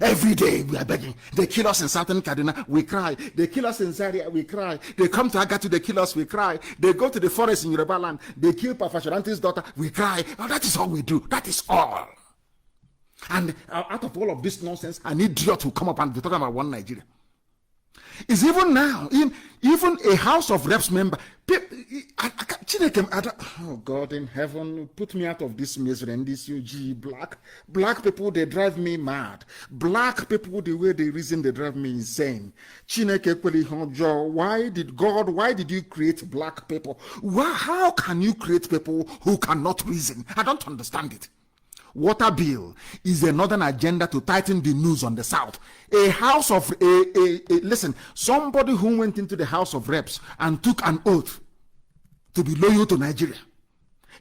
Every day we are begging. They kill us in Southern Kaduna, we cry. They kill us in Zaria, we cry. They come to Agatu, they kill us, we cry. They go to the forest in Yoruba land, they kill Pafasharanti's daughter, we cry. Oh, that is all we do. That is all. And out of all of this nonsense, an idiot will come up and be talking about one Nigeria. It's even now, even a House of Reps member, oh God in heaven, put me out of this misery and this UG. Black people, they drive me mad. Black people, the way they reason, they drive me insane. Why did you create black people? How can you create people who cannot reason? I don't understand it. Water bill is a northern agenda to tighten the noose on the south. Listen, somebody who went into the House of Reps and took an oath to be loyal to Nigeria.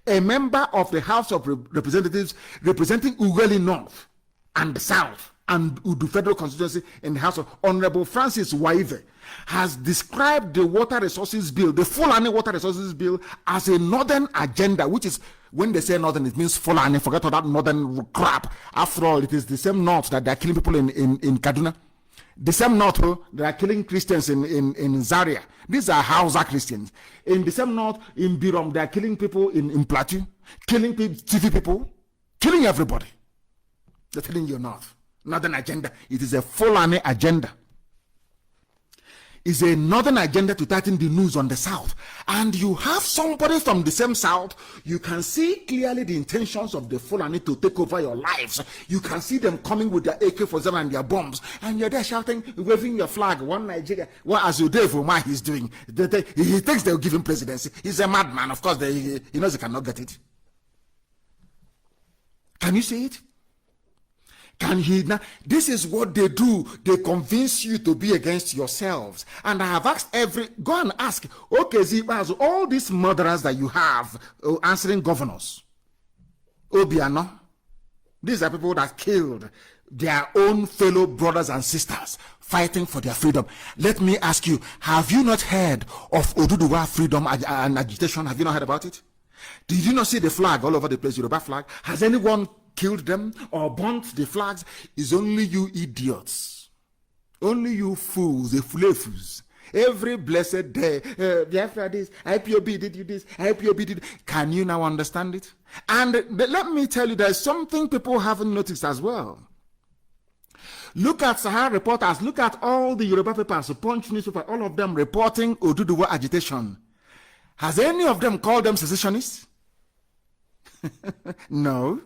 A member of the House of Representatives representing Ughelli North and the South and Udu Federal Constituency in the House of Honorable Francis Waive has described the water resources bill, the Fulani water resources bill, as a northern agenda, which is, when they say northern, it means Fulani. Forget all that northern crap. After all, it is the same north that they are killing people in Kaduna. The same north that are killing Christians in Zaria. These are Hausa Christians. In the same north, in Birom, they are killing people in Plateau, killing TV people. killing everybody. They're telling you not an agenda. It is a Fulani agenda. It's a northern agenda to tighten the noose on the south. And you have somebody from the same south, you can see clearly the intentions of the Fulani to take over your lives. You can see them coming with their AK-47 and their bombs, and you're there shouting, waving your flag, one Nigeria. What as Udef Umar is doing, he thinks they'll give him presidency. He's a madman. Of course, he knows he cannot get it. Can you see it? Can he now? This is what they do. They convince you to be against yourselves. And I have asked go and ask, okay, Zibaz, all these murderers that you have answering governors, Obiano, these are people that killed their own fellow brothers and sisters fighting for their freedom. Let me ask you, have you not heard of Oduduwa freedom and agitation? Have you not heard about it? Did you not see the flag all over the place, Yoruba flag? Has anyone killed them or burnt the flags? Is only you idiots, only you fools, the fools. Every blessed day, Biafra this, IPOB did you this, IPOB did. Can you now understand it? And let me tell you, there's something people haven't noticed as well. Look at Sahara Reporters, look at all the Yoruba papers, Punch newspaper, all of them reporting Oduduwa agitation. Has any of them called them secessionists? No.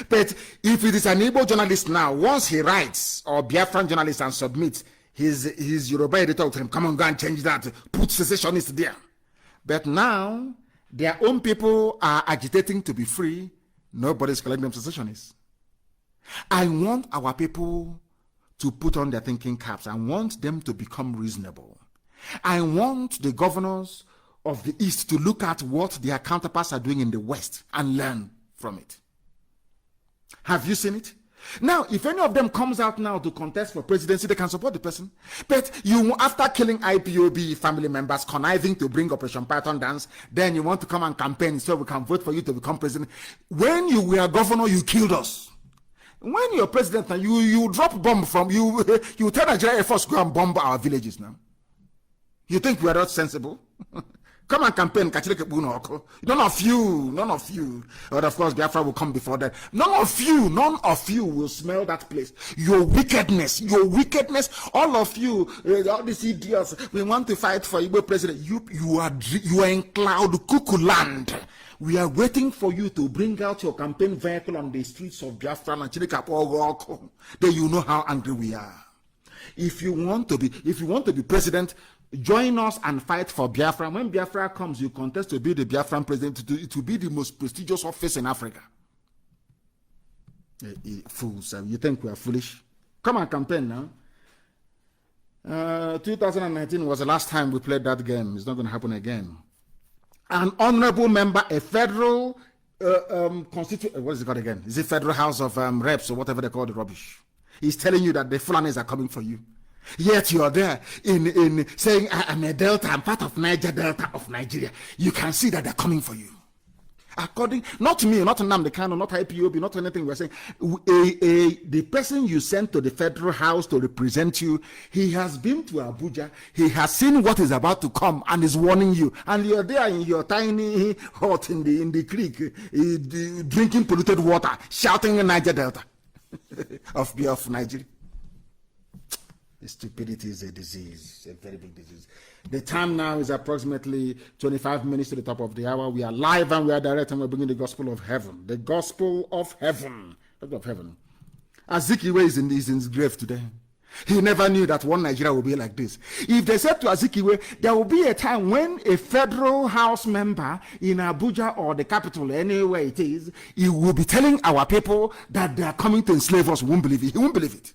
But if it is an Igbo journalist now, once he writes, or Biafran journalist, and submits his Yoruba editor to him, come on, go and change that, put secessionists there. But now, their own people are agitating to be free. Nobody's calling them secessionists. I want our people to put on their thinking caps. I want them to become reasonable. I want the governors of the East to look at what their counterparts are doing in the West and learn from it. Have you seen it? Now, if any of them comes out now to contest for presidency, they can support the person. But you, after killing IPOB family members, conniving to bring Operation Python dance, then you want to come and campaign so we can vote for you to become president. When you were governor, you killed us. When you're president, you drop bomb from you tell Nigeria Air Force go and bomb our villages now. You think we are not sensible? Come and campaign. None of you. But of course, Biafra will come before that. None of you will smell that place. Your wickedness, all of you, all these idiots, we want to fight for Igbo president. You are in cloud cuckoo land. We are waiting for you to bring out your campaign vehicle on the streets of Biafra and Chilikapo. Then you know how angry we are. If you want to be president, join us and fight for Biafra. When Biafra comes, you contest to be the Biafran president. It will be the most prestigious office in Africa. Fools, you think we are foolish? Come and campaign now. 2019 was the last time we played that game. It's not going to happen again. An honorable member, a federal what is it called again? Is it Federal House of Reps or whatever they call the rubbish? He's telling you that the Fulanis are coming for you. Yet you are there in saying, I'm a Delta, I'm part of Niger Delta of Nigeria. You can see that they're coming for you. According, not me, not Nnamdi Kanu, not IPOB, not anything we're saying. The person you sent to the Federal House to represent you, he has been to Abuja, he has seen what is about to come and is warning you. And you're there in your tiny hut in the creek, drinking polluted water, shouting in Niger Delta of Nigeria. Stupidity is a disease, a very big disease. The time now is approximately 25 minutes to the top of the hour. We are live and we are direct and we're bringing the gospel of heaven. The gospel of heaven. Of heaven. Azikiwe is in his grave today. He never knew that one Nigeria would be like this. If they said to Azikiwe, there will be a time when a federal house member in Abuja or the capital, anywhere it is, he will be telling our people that they are coming to enslave us. He won't believe it. He won't believe it.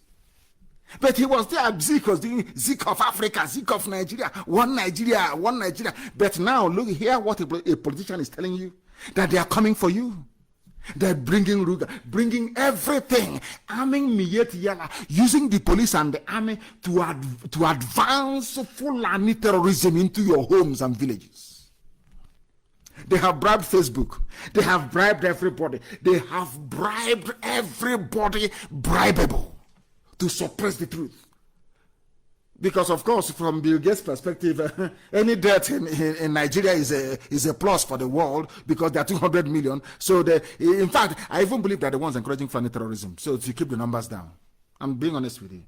But he was there, Zeke was doing Zeke of Africa, Zeke of Nigeria, one Nigeria, one Nigeria. But now, look, hear what a politician is telling you, that they are coming for you. They're bringing Ruga, bringing everything, arming Miyet Yala, using the police and the army to advance Fulani terrorism into your homes and villages. They have bribed Facebook. They have bribed everybody. They have bribed everybody bribable to suppress the truth. Because, of course, from Bill Gates' perspective, any death in Nigeria is a plus for the world because there are 200 million. So, in fact, I even believe they're the ones encouraging Fulani terrorism. So, to keep the numbers down. I'm being honest with you.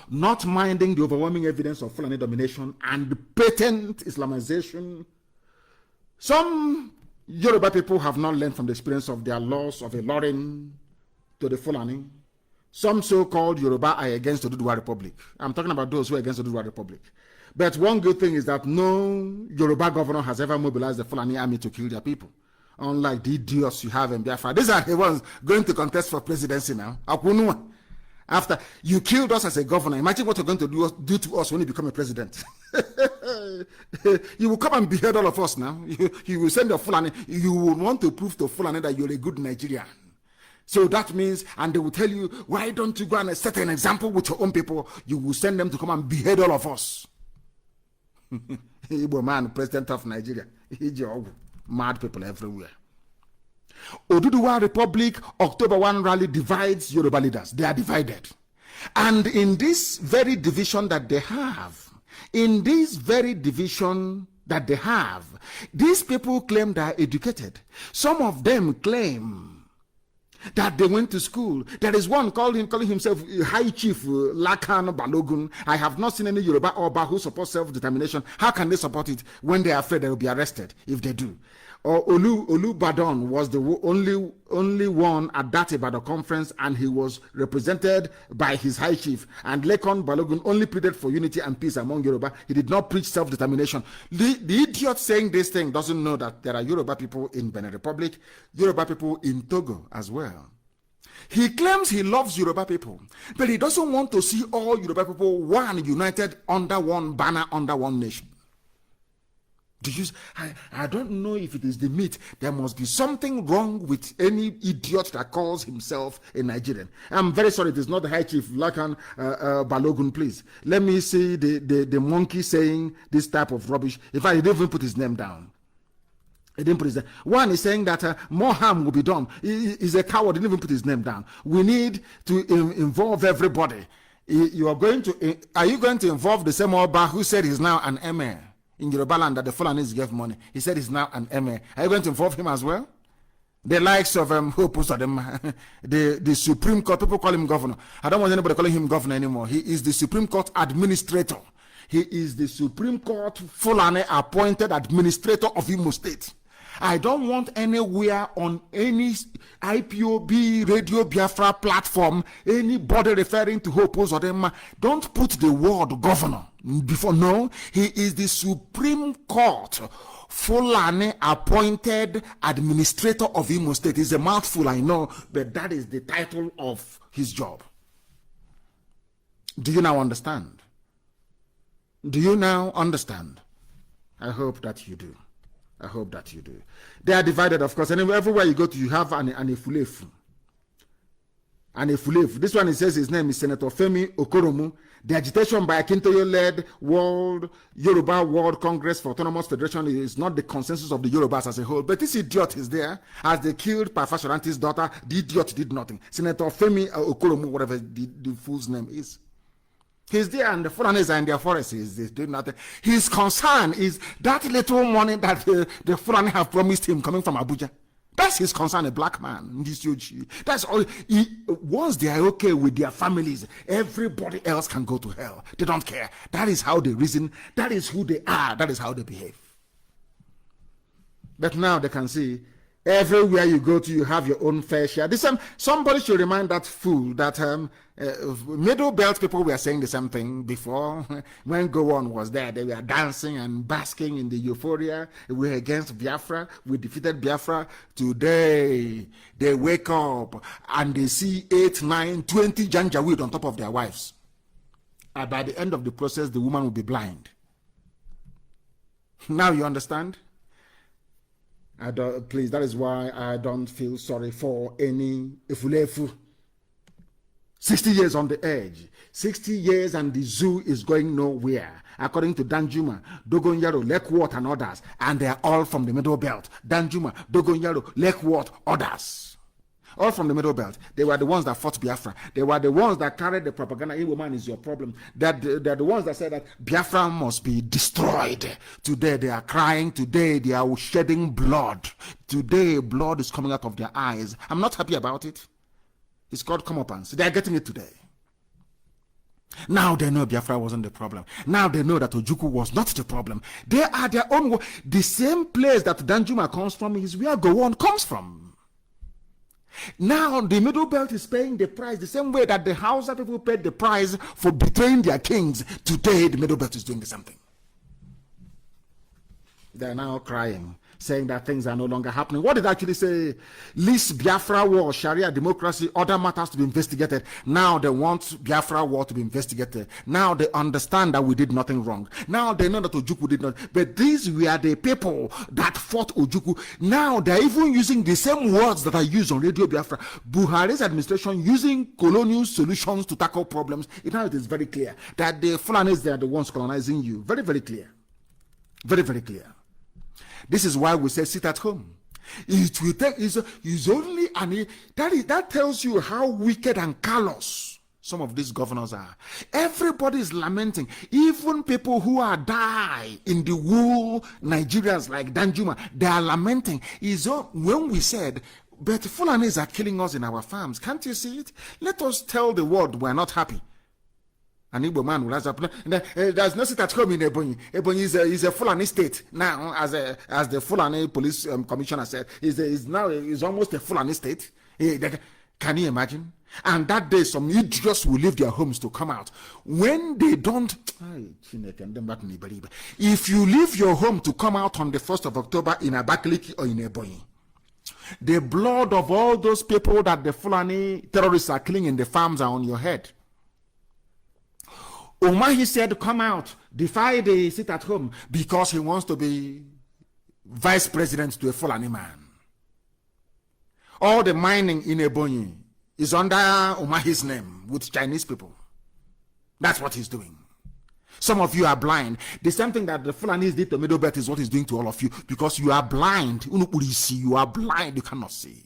Not minding the overwhelming evidence of Fulani domination and patent Islamization. Some Yoruba people have not learned from the experience of their loss of a Lorin to the Fulani. Some so-called Yoruba are against the Oduduwa Republic. I'm talking about those who are against the Oduduwa Republic. But one good thing is that no Yoruba governor has ever mobilized the Fulani army to kill their people. Unlike the idiots you have in Biafra. These are the ones going to contest for presidency now. After you killed us as a governor, imagine what you're going to do to us when you become a president. You will come and behead all of us now. You will send your Fulani. You will want to prove to Fulani that you're a good Nigerian. So that means, and they will tell you, why don't you go and set an example with your own people? You will send them to come and behead all of us. Igbo man, president of Nigeria. Mad people everywhere. Oduduwa Republic, October 1 rally divides Yoruba leaders. They are divided. And in this very division that they have, these people claim they are educated. Some of them claim that they went to school. There is one calling himself High Chief Lakan Balogun. I have not seen any Yoruba Oba who supports self-determination. How can they support it when they are afraid they will be arrested if they do? Or Olu Badon was the only one at that Ibadan conference, and he was represented by his High Chief. And Lekon Balogun only pleaded for unity and peace among Yoruba. He did not preach self-determination. The idiot saying this thing doesn't know that there are Yoruba people in Benin Republic, Yoruba people in Togo as well. He claims he loves Yoruba people, but he doesn't want to see all Yoruba people united under one banner, under one nation. I don't know if it is the myth. There must be something wrong with any idiot that calls himself a Nigerian. I'm very sorry, it is not the High Chief Lakan Balogun, please. Let me see the monkey saying this type of rubbish. In fact, he didn't even put his name down. He didn't put his name. One is saying that more harm will be done. He's a coward. He didn't even put his name down. We need to involve everybody. Are you going to involve the same Oba who said he's now an emir in Yoruba land that the Fulanis gave money? He said he's now an emir. Are you going to involve him as well? The likes of who posted them, the Supreme Court, people call him governor. I don't want anybody calling him governor anymore. He is the Supreme Court administrator. He is the Supreme Court Fulani appointed administrator of Imo State. I don't want anywhere on any IPOB, Radio Biafra platform, anybody referring to Hope Uzodinma. Don't put the word governor before. No, he is the Supreme Court Fulani appointed administrator of Imo State. It's a mouthful, I know, but that is the title of his job. Do you now understand? Do you now understand? I hope that you do. I hope that you do. They are divided, of course. And everywhere you go to, you have an Efulefu. An Efulefu. This one, it says his name is Senator Femi Okoromu. The agitation by Akintoye-led Yoruba World Congress for Autonomous Federation is not the consensus of the Yorubas as a whole. But this idiot is there. As they killed Parfashoranti's daughter, the idiot did nothing. Senator Femi Okoromu, whatever the fool's name is. He's there, and the Fulanis are in their forests. He's doing nothing. His concern is that little money that the Fulani have promised him coming from Abuja. That's his concern, a black man. That's all. Once they are okay with their families, everybody else can go to hell. They don't care. That is how they reason. That is who they are. That is how they behave. But now they can see everywhere you go to, you have your own fair share. Somebody should remind that fool that middle belt people were saying the same thing before. When Gowon was there, they were dancing and basking in the euphoria. We're against Biafra. We defeated Biafra. Today, they wake up and they see 8, 9, 20 janjaweed on top of their wives. And by the end of the process, the woman will be blind. Now you understand? Please, that is why I don't feel sorry for any Efulefu. 60 years on the edge. 60 years and the zoo is going nowhere. According to Danjuma, Dogonyaro, Lekwot and others. And they are all from the middle belt. Danjuma, Dogonyaro, Lekwot, others. all from the Middle Belt. They were the ones that fought Biafra. They were the ones that carried the propaganda. Igbo man is your problem. They're the ones that said that Biafra must be destroyed. Today they are crying. Today they are shedding blood. Today blood is coming out of their eyes. I'm not happy about it. It's called comeuppance. They are getting it today. Now they know Biafra wasn't the problem. Now they know that Ojukwu was not the problem. They are their own. The same place that Danjuma comes from is where Gowon comes from. Now the Middle Belt is paying the price the same way that the Hausa people paid the price for betraying their kings. Today the Middle Belt is doing the same thing. They are now crying, saying that things are no longer happening. What did they actually say? Least Biafra war, Sharia democracy, other matters to be investigated. Now they want Biafra war to be investigated. Now they understand that we did nothing wrong. Now they know that Ojukwu did not. But these were the people that fought Ojukwu. Now they're even using the same words that are used on Radio Biafra. Buhari's administration using colonial solutions to tackle problems. Now it is very clear that the Fulanis, they are the ones colonizing you. Very, very clear. Very, very clear. This is why we say sit at home. It will take is only that tells you how wicked and callous some of these governors are. Everybody is lamenting. Even people who are die in the wool, Nigerians like Danjuma, they are lamenting. When we said, but Fulanis are killing us in our farms. Can't you see it? Let us tell the world we're not happy. An Igbo man will rise up. There's no sit at home in Ebonyi. Ebonyi is a Fulani state now, as the Fulani police commissioner said. Is almost a Fulani state. Can you imagine? And that day, some idiots will leave their homes to come out. When they don't, if you leave your home to come out on the 1st of October in Abakaliki or in Ebonyi, the blood of all those people that the Fulani terrorists are killing in the farms are on your head. Umahi said, come out, defy the sit at home, because he wants to be vice president to a Fulani man. All the mining in Ebonyi is under Umahi's name with Chinese people. That's what he's doing. Some of you are blind. The same thing that the Fulanis did to Middle Belt is what he's doing to all of you, because you are blind. You are blind, you cannot see.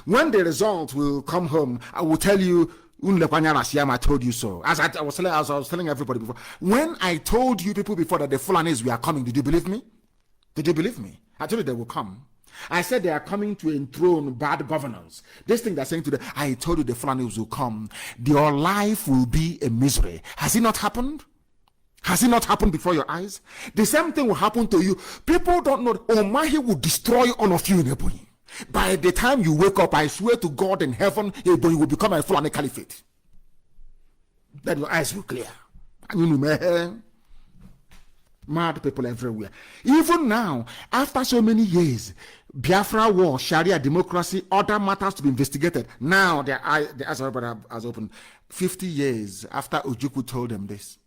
When the result will come home, I will tell you, I told you so. As I was telling everybody before. When I told you people before that the Fulanis were coming, did you believe me? Did you believe me? I told you they will come. I said they are coming to enthrone bad governance. This thing they're saying today, I told you the Fulanis will come. Your life will be a misery. Has it not happened? Has it not happened before your eyes? The same thing will happen to you. People don't know. Omahi will destroy all of you in Ebonyi. By the time you wake up, I swear to God in heaven, Ebonyi will become a Fulani caliphate. Then your eyes will clear. Mad people everywhere. Even now, after so many years, Biafra war, Sharia democracy, other matters to be investigated. Now their eyes has opened. 50 years after Ojukwu told them this.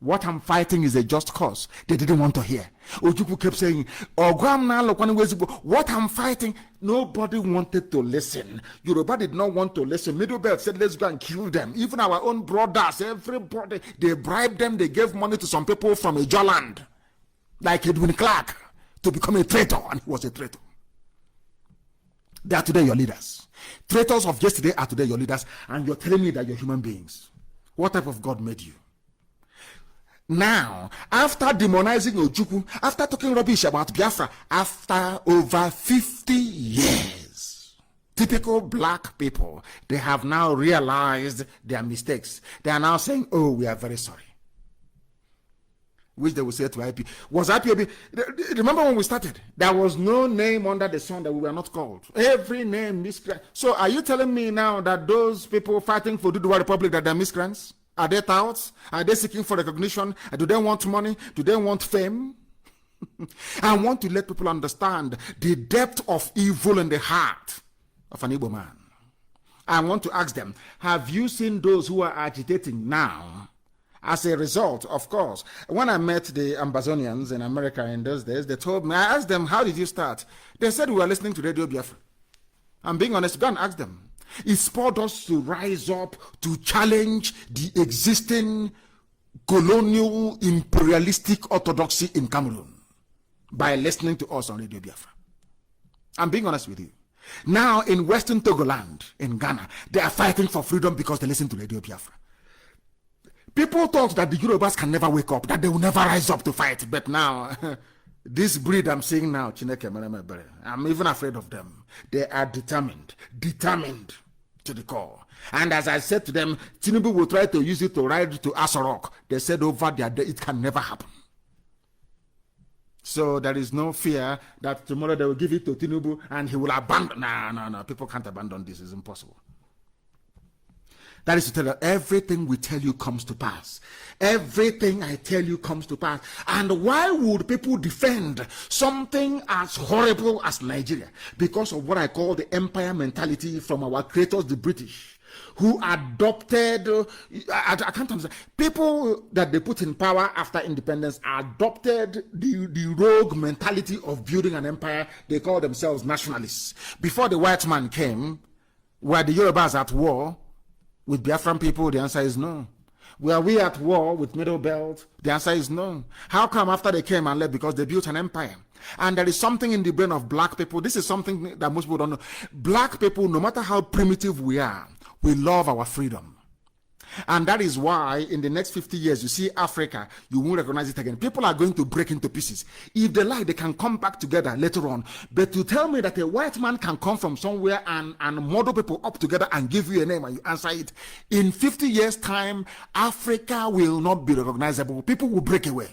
What I'm fighting is a just cause. They didn't want to hear. Ojukwu kept saying, what I'm fighting, nobody wanted to listen. Yoruba did not want to listen. Middle Belt said, let's go and kill them. Even our own brothers, everybody, they bribed them. They gave money to some people from a Joland, like Edwin Clark, to become a traitor, and he was a traitor. They are today your leaders. Traitors of yesterday are today your leaders, and you're telling me that you're human beings. What type of God made you? Now, after demonizing Ojukwu, after talking rubbish about Biafra, after over 50 years, typical black people, they have now realized their mistakes. They are now saying, oh, we are very sorry. Which they will say to IP. Was IPOB, remember when we started, there was no name under the sun that we were not called. Every name miscreant. So are you telling me now that those people fighting for Duduwa Republic, that they're miscreants? Are they touts? Are they seeking for recognition? Do they want money? Do they want fame? I want to let people understand the depth of evil in the heart of an Igbo man. I want to ask them, have you seen those who are agitating now? As a result, of course, when I met the Ambazonians in America in those days, they told me, I asked them, how did you start? They said we were listening to Radio Biafra. I'm being honest, go and ask them. It spurred us to rise up to challenge the existing colonial imperialistic orthodoxy in Cameroon by listening to us on Radio Biafra. I'm being honest with you. Now in Western Togoland, in Ghana, they are fighting for freedom because they listen to Radio Biafra. People thought that the Yorubas can never wake up, that they will never rise up to fight. But now, this breed I'm seeing now, I'm even afraid of them. They are determined to the core. And as I said to them, Tinubu will try to use it to ride to Asorok. They said over there, it can never happen. So there is no fear that tomorrow they will give it to Tinubu and he will abandon. No. People can't abandon this. It's impossible. That is to tell you, everything we tell you comes to pass. Everything I tell you comes to pass. And why would people defend something as horrible as Nigeria? Because of what I call the empire mentality from our creators, the British, who adopted, I can't understand, people that they put in power after independence adopted the rogue mentality of building an empire. They call themselves nationalists. Before the white man came, were the Yorubas at war with Biafran people? The answer is no. Were we at war with Middle Belt? The answer is no. How come after they came and left? Because they built an empire. And there is something in the brain of black people. This is something that most people don't know. Black people, no matter how primitive we are, we love our freedom. And that is why in the next 50 years, you see Africa, you won't recognize it again. People are going to break into pieces. If they like, they can come back together later on. But to tell me that a white man can come from somewhere and model people up together and give you a name and you answer it, in 50 years' time, Africa will not be recognizable. People will break away.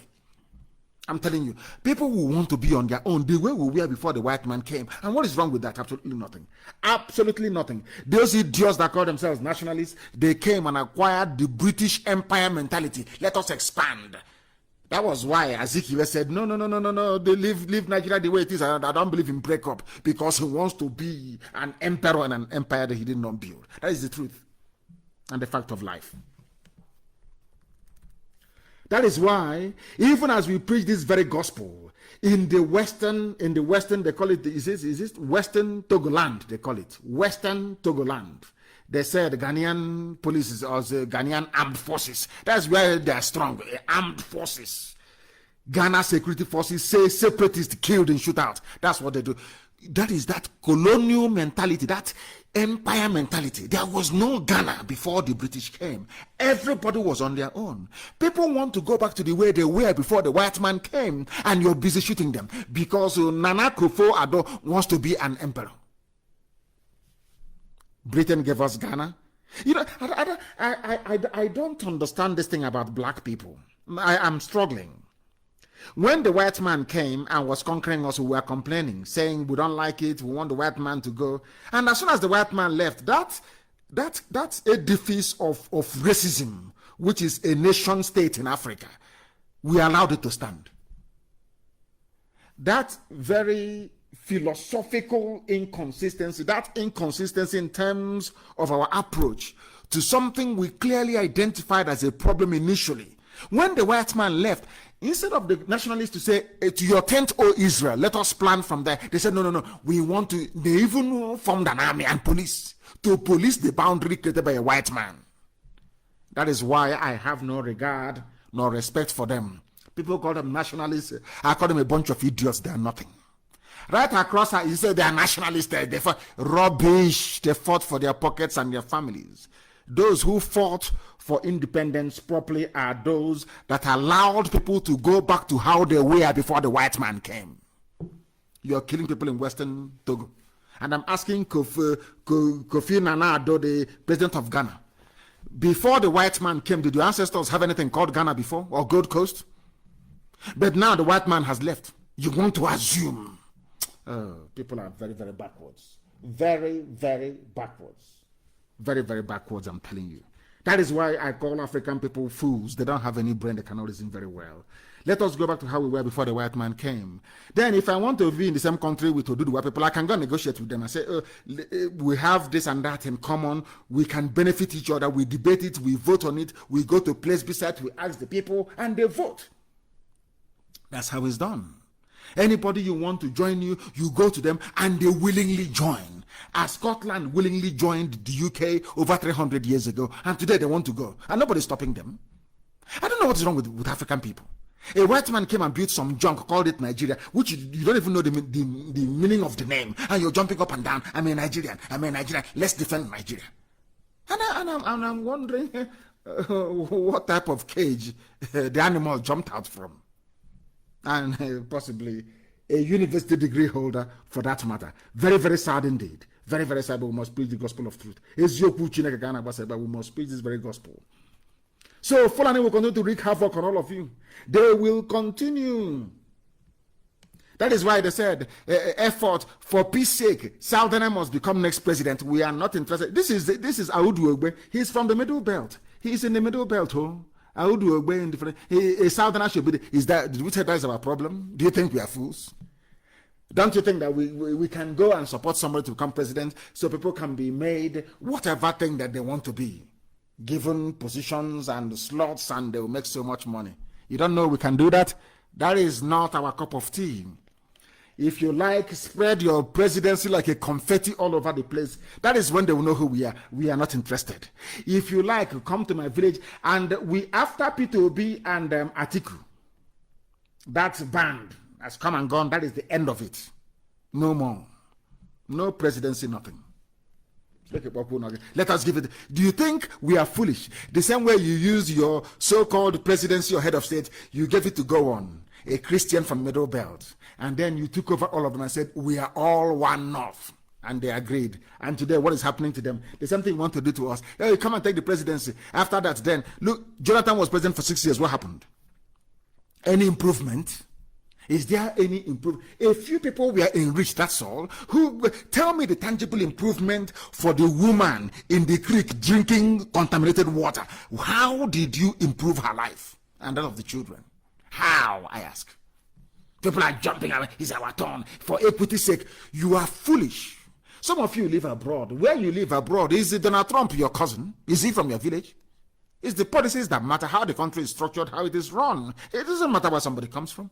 I'm telling you, people will want to be on their own the way we were before the white man came. And what is wrong with that? Absolutely nothing. Absolutely nothing. Those idiots that call themselves nationalists, they came and acquired the British Empire mentality. Let us expand. That was why Azikiwe said, no, they leave Nigeria the way it is. I don't believe in breakup, because he wants to be an emperor in an empire that he did not build. That is the truth and the fact of life. That is why, even as we preach this very gospel, in the Western, they call it, is this Western Togoland, they call it, Western Togoland. They said Ghanaian police or the Ghanaian armed forces. That's where they are strong, armed forces. Ghana security forces say separatists killed in shootout. That's what they do. That is that colonial mentality, that empire mentality. There was no Ghana before the British came. Everybody was on their own. People want to go back to the way they were before the white man came, and you're busy shooting them because Nana Akufo-Addo wants to be an emperor. Britain gave us Ghana. You know, I don't understand this thing about black people. I'm struggling. When the white man came and was conquering us, we were complaining, saying we don't like it, we want the white man to go. And as soon as the white man left, that's a edifice of racism, which is a nation state in Africa. We allowed it to stand. That very philosophical inconsistency, that inconsistency in terms of our approach to something we clearly identified as a problem initially. When the white man left, instead of the nationalists to say, to your tent, O Israel, let us plan from there, they said, no, we want to, they even formed an army and police to police the boundary created by a white man. That is why I have no regard nor respect for them. People call them nationalists. I call them a bunch of idiots. They are nothing. Right across, you say they are nationalists. They fought rubbish. They fought for their pockets and their families. Those who fought for independence properly are those that allowed people to go back to how they were before the white man came. You're killing people in Western Togo. And I'm asking Kofi Nana Addo, the president of Ghana, before the white man came, did your ancestors have anything called Ghana before, or Gold Coast? But now the white man has left. You want to assume. People are very, very backwards. Very, very backwards. Very, very backwards, I'm telling you. That is why I call African people fools. They don't have any brain. They cannot reason very well. Let us go back to how we were before the white man came. Then if I want to be in the same country with Odudu white people, I can go negotiate with them and say, we have this and that in common. We can benefit each other. We debate it. We vote on it. We go to place beside. We ask the people and they vote. That's how it's done. Anybody you want to join you, you go to them and they willingly join. As Scotland willingly joined the UK over 300 years ago, and today they want to go, and nobody's stopping them. I don't know what's wrong with African people. A white man came and built some junk, called it Nigeria, which you don't even know the meaning of the name. And you're jumping up and down. I'm a Nigerian. Let's defend Nigeria. And I'm wondering what type of cage the animal jumped out from. And possibly a university degree holder for that matter. Very, very sad indeed. Very, very sad, but we must preach the gospel of truth. But we must preach this very gospel. So Fulani will continue to wreak havoc on all of you. They will continue. That is why they said, effort for peace sake, Southerner must become next president. We are not interested. This is Audu Ogbe. He's from the Middle Belt. He's in the Middle Belt. Audu Ogbe in different. A Southerner should be. Did we say that is our problem? Do you think we are fools? Don't you think that we can go and support somebody to become president so people can be made whatever thing that they want to be? Given positions and slots, and they will make so much money. You don't know we can do that? That is not our cup of tea. If you like, spread your presidency like a confetti all over the place. That is when they will know who we are. We are not interested. If you like, come to my village, and we, after P2B and Atiku, that band has come and gone. That is the end of it. No more. No presidency, nothing. Let us give it. Do you think we are foolish? The same way you use your so-called presidency or head of state, you gave it to go on, a Christian from Middle Belt, and then you took over all of them and said, we are all one North. And they agreed. And today, what is happening to them? There's something you want to do to us. Hey, come and take the presidency. After that, then, look, Jonathan was president for 6 years. What happened? Any improvement? Is there any improvement? A few people were enriched, that's all. Who tell me the tangible improvement for the woman in the creek drinking contaminated water? How did you improve her life and that of the children? How, I ask. People are jumping away. It's our turn. For equity's sake, you are foolish. Some of you live abroad. Where you live abroad, is it Donald Trump your cousin? Is he from your village? It's the policies that matter, how the country is structured, how it is run. It doesn't matter where somebody comes from.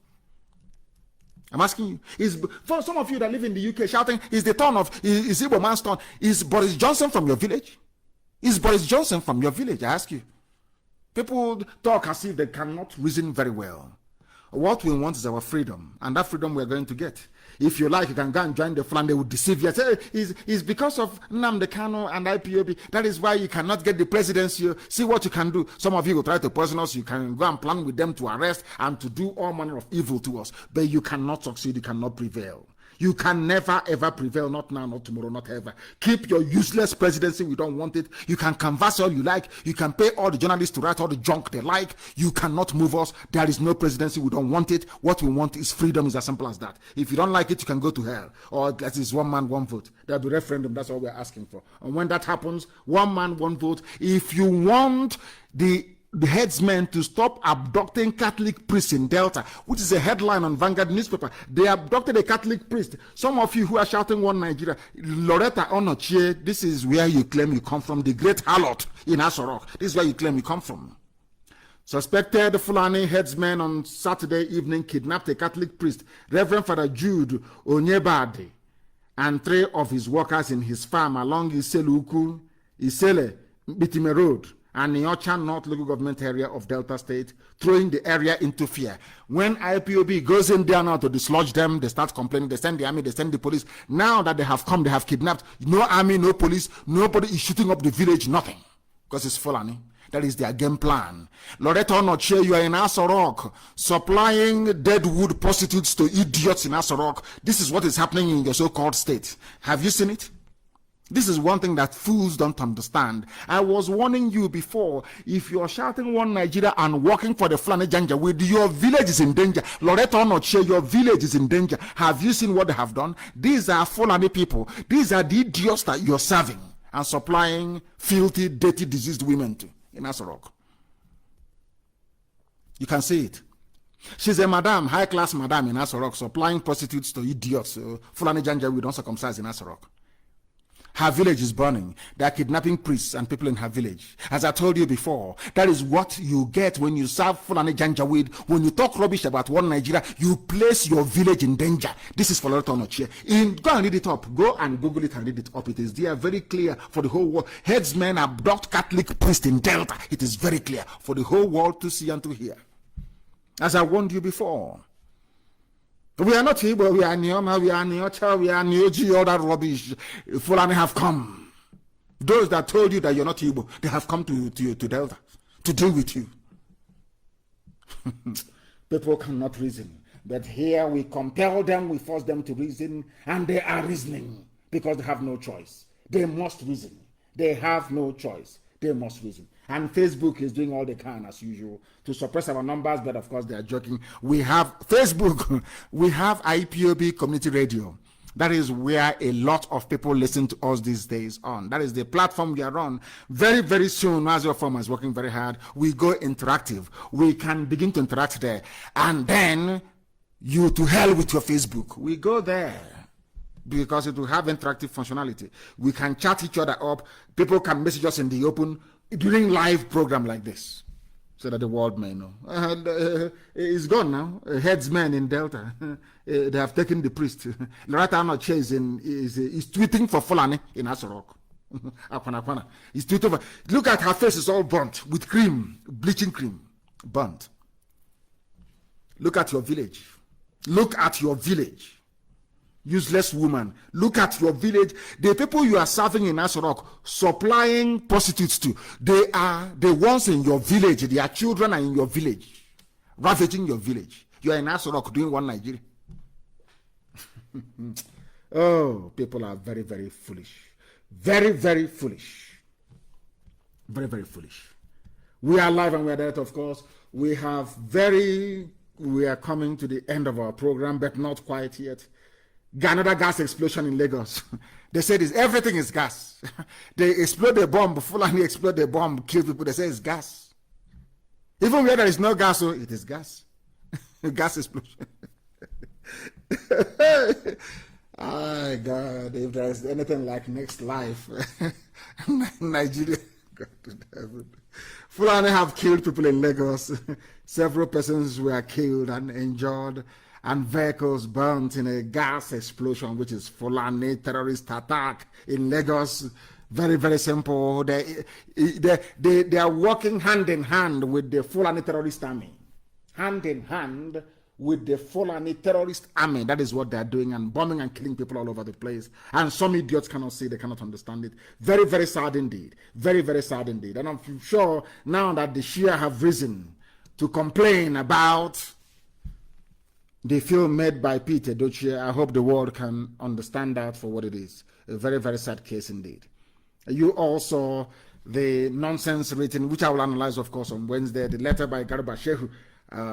I'm asking you, is for some of you that live in the UK shouting, is the turn of, is Igbo man's turn? Is Boris Johnson from your village? Is Boris Johnson from your village? I ask you. People talk as if they cannot reason very well. What we want is our freedom, and that freedom we're going to get. If you like, you can go and join the flan, they will deceive you. Say, it's because of Nnamdi Kanu and IPOB. That is why you cannot get the presidency. See what you can do. Some of you will try to poison us. You can go and plan with them to arrest and to do all manner of evil to us. But you cannot succeed. You cannot prevail. You can never, ever prevail. Not now, not tomorrow, not ever. Keep your useless presidency. We don't want it. You can canvass all you like. You can pay all the journalists to write all the junk they like. You cannot move us. There is no presidency. We don't want it. What we want is freedom. It's as simple as that. If you don't like it, you can go to hell. Or that is one man, one vote. There'll be referendum. That's all we're asking for. And when that happens, one man, one vote. If you want the headsmen to stop abducting Catholic priests in Delta, which is a headline on Vanguard newspaper. They abducted a Catholic priest. Some of you who are shouting one Nigeria, Loretta Onochie, this is where you claim you come from, the great harlot in Asorok. This is where you claim you come from. Suspected Fulani headsmen on Saturday evening kidnapped a Catholic priest, Reverend Father Jude Onyebade, and 3 of his workers in his farm along Isele Bitime Road and Nyocha North local government area of Delta State, throwing the area into fear. When IPOB goes in there now to dislodge them, they start complaining, they send the army, they send the police. Now that they have come, they have kidnapped. No army, no police, nobody is shooting up the village, nothing. Because it's Fulani. That is their game plan. Loretta Onochie, you are in Asorok, supplying deadwood prostitutes to idiots in Asorok. This is what is happening in your so-called state. Have you seen it? This is one thing that fools don't understand. I was warning you before, if you are shouting one Nigeria and working for the Fulani Janjaweed, your village is in danger. Loretta Onochie, your village is in danger. Have you seen what they have done? These are Fulani people. These are the idiots that you're serving and supplying filthy, dirty, diseased women to in Asorok. You can see it. She's a madam, high-class madam in Asorok, supplying prostitutes to idiots. Fulani Janjaweed don't circumcise in Asorok. Her village is burning. They are kidnapping priests and people in her village. As I told you before, that is what you get when you serve Fulani Janjaweed. When you talk rubbish about one Nigeria, you place your village in danger. This is for Loretta Onochie. Go and read it up. Go and Google it and read it up. It is there very clear for the whole world. Headsmen abduct Catholic priests in Delta. It is very clear for the whole world to see and to hear. As I warned you before. We are not Igbo, we are Nioma, we are Niocha, we are Nioji, all that rubbish. Fulani have come. Those that told you that you're not Igbo, they have come to Delta to deal with you. People cannot reason. But here we compel them, we force them to reason, and they are reasoning because they have no choice. They must reason. They have no choice. They must reason. And Facebook is doing all they can, as usual, to suppress our numbers, but of course they are joking. We have Facebook, we have IPOB Community Radio. That is where a lot of people listen to us these days on. That is the platform we are on. Very, very soon, as your firm is working very hard, we go interactive. We can begin to interact there. And then, you to hell with your Facebook. We go there because it will have interactive functionality. We can chat each other up. People can message us in the open during live program like this, so that the world may know. It's gone now. Headsmen in Delta, they have taken the priest. Loretta Anoche is tweeting for Fulani in Asorok. He's tweeting for. Look at her face; is all burnt with cream, bleaching cream, burnt. Look at your village. Look at your village. Useless woman. Look at your village. The people you are serving in Asorok, supplying prostitutes to, they are the ones in your village. Their children are in your village, ravaging your village. You are in Asorok doing one Nigeria. Oh, people are very, very foolish. Very, very foolish. Very, very foolish. We are live and we are there, of course. We are coming to the end of our program, but not quite yet. Another gas explosion in Lagos. They said everything is gas. They explode the bomb, Fulani explode the bomb, kill people. They say it's gas. Even where there is no gas, so it is gas. Gas explosion. Oh God, if there is anything like next life, Nigeria, God to heaven. Fulani have killed people in Lagos. Several persons were killed and injured, and vehicles burnt in a gas explosion, which is Fulani terrorist attack in Lagos. Very, very simple. They are working hand in hand with the Fulani terrorist army. Hand in hand with the Fulani terrorist army. That is what they are doing, and bombing and killing people all over the place. And some idiots cannot see, they cannot understand it. Very, very sad indeed. Very, very sad indeed. And I'm sure now that the Shia have risen to complain about the film made by Peter Dochie, I hope the world can understand that for what it is. A very, very sad case indeed. You also, the nonsense written, which I will analyze, of course, on Wednesday, the letter by Garba Shehu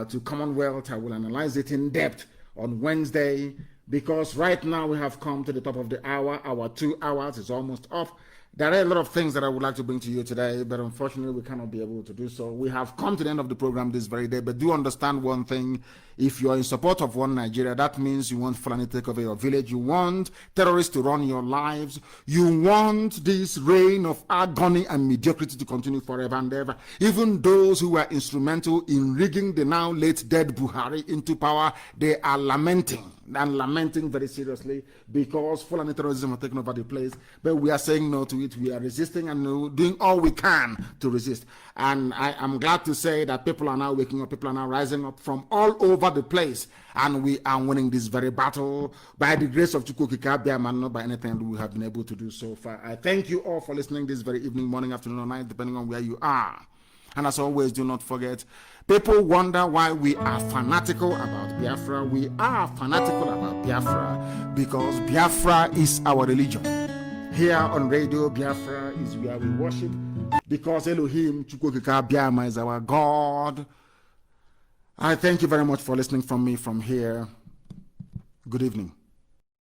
to Commonwealth. I will analyze it in depth on Wednesday, because right now we have come to the top of the hour. Our 2 hours is almost up. There are a lot of things that I would like to bring to you today, but unfortunately we cannot be able to do so. We have come to the end of the program this very day, but do understand one thing. If you are in support of one Nigeria, that means you want Fulani to take over your village. You want terrorists to run your lives. You want this reign of agony and mediocrity to continue forever and ever. Even those who were instrumental in rigging the now late dead Buhari into power, they are lamenting, and lamenting very seriously, because Fulani terrorism has taken over the place. But we are saying no to it. We are resisting and doing all we can to resist. And I am glad to say that people are now waking up, people are now rising up from all over the place, and we are winning this very battle by the grace of Chukwukika Biama, not by anything we have been able to do so far. I thank you all for listening this very evening, morning, afternoon, or night, depending on where you are. And as always, do not forget, people wonder why we are fanatical about Biafra. We are fanatical about Biafra because Biafra is our religion. Here on radio, Biafra is where we worship, because Elohim Chukwukika Biama is our God. I thank you very much for listening from me from here. Good evening.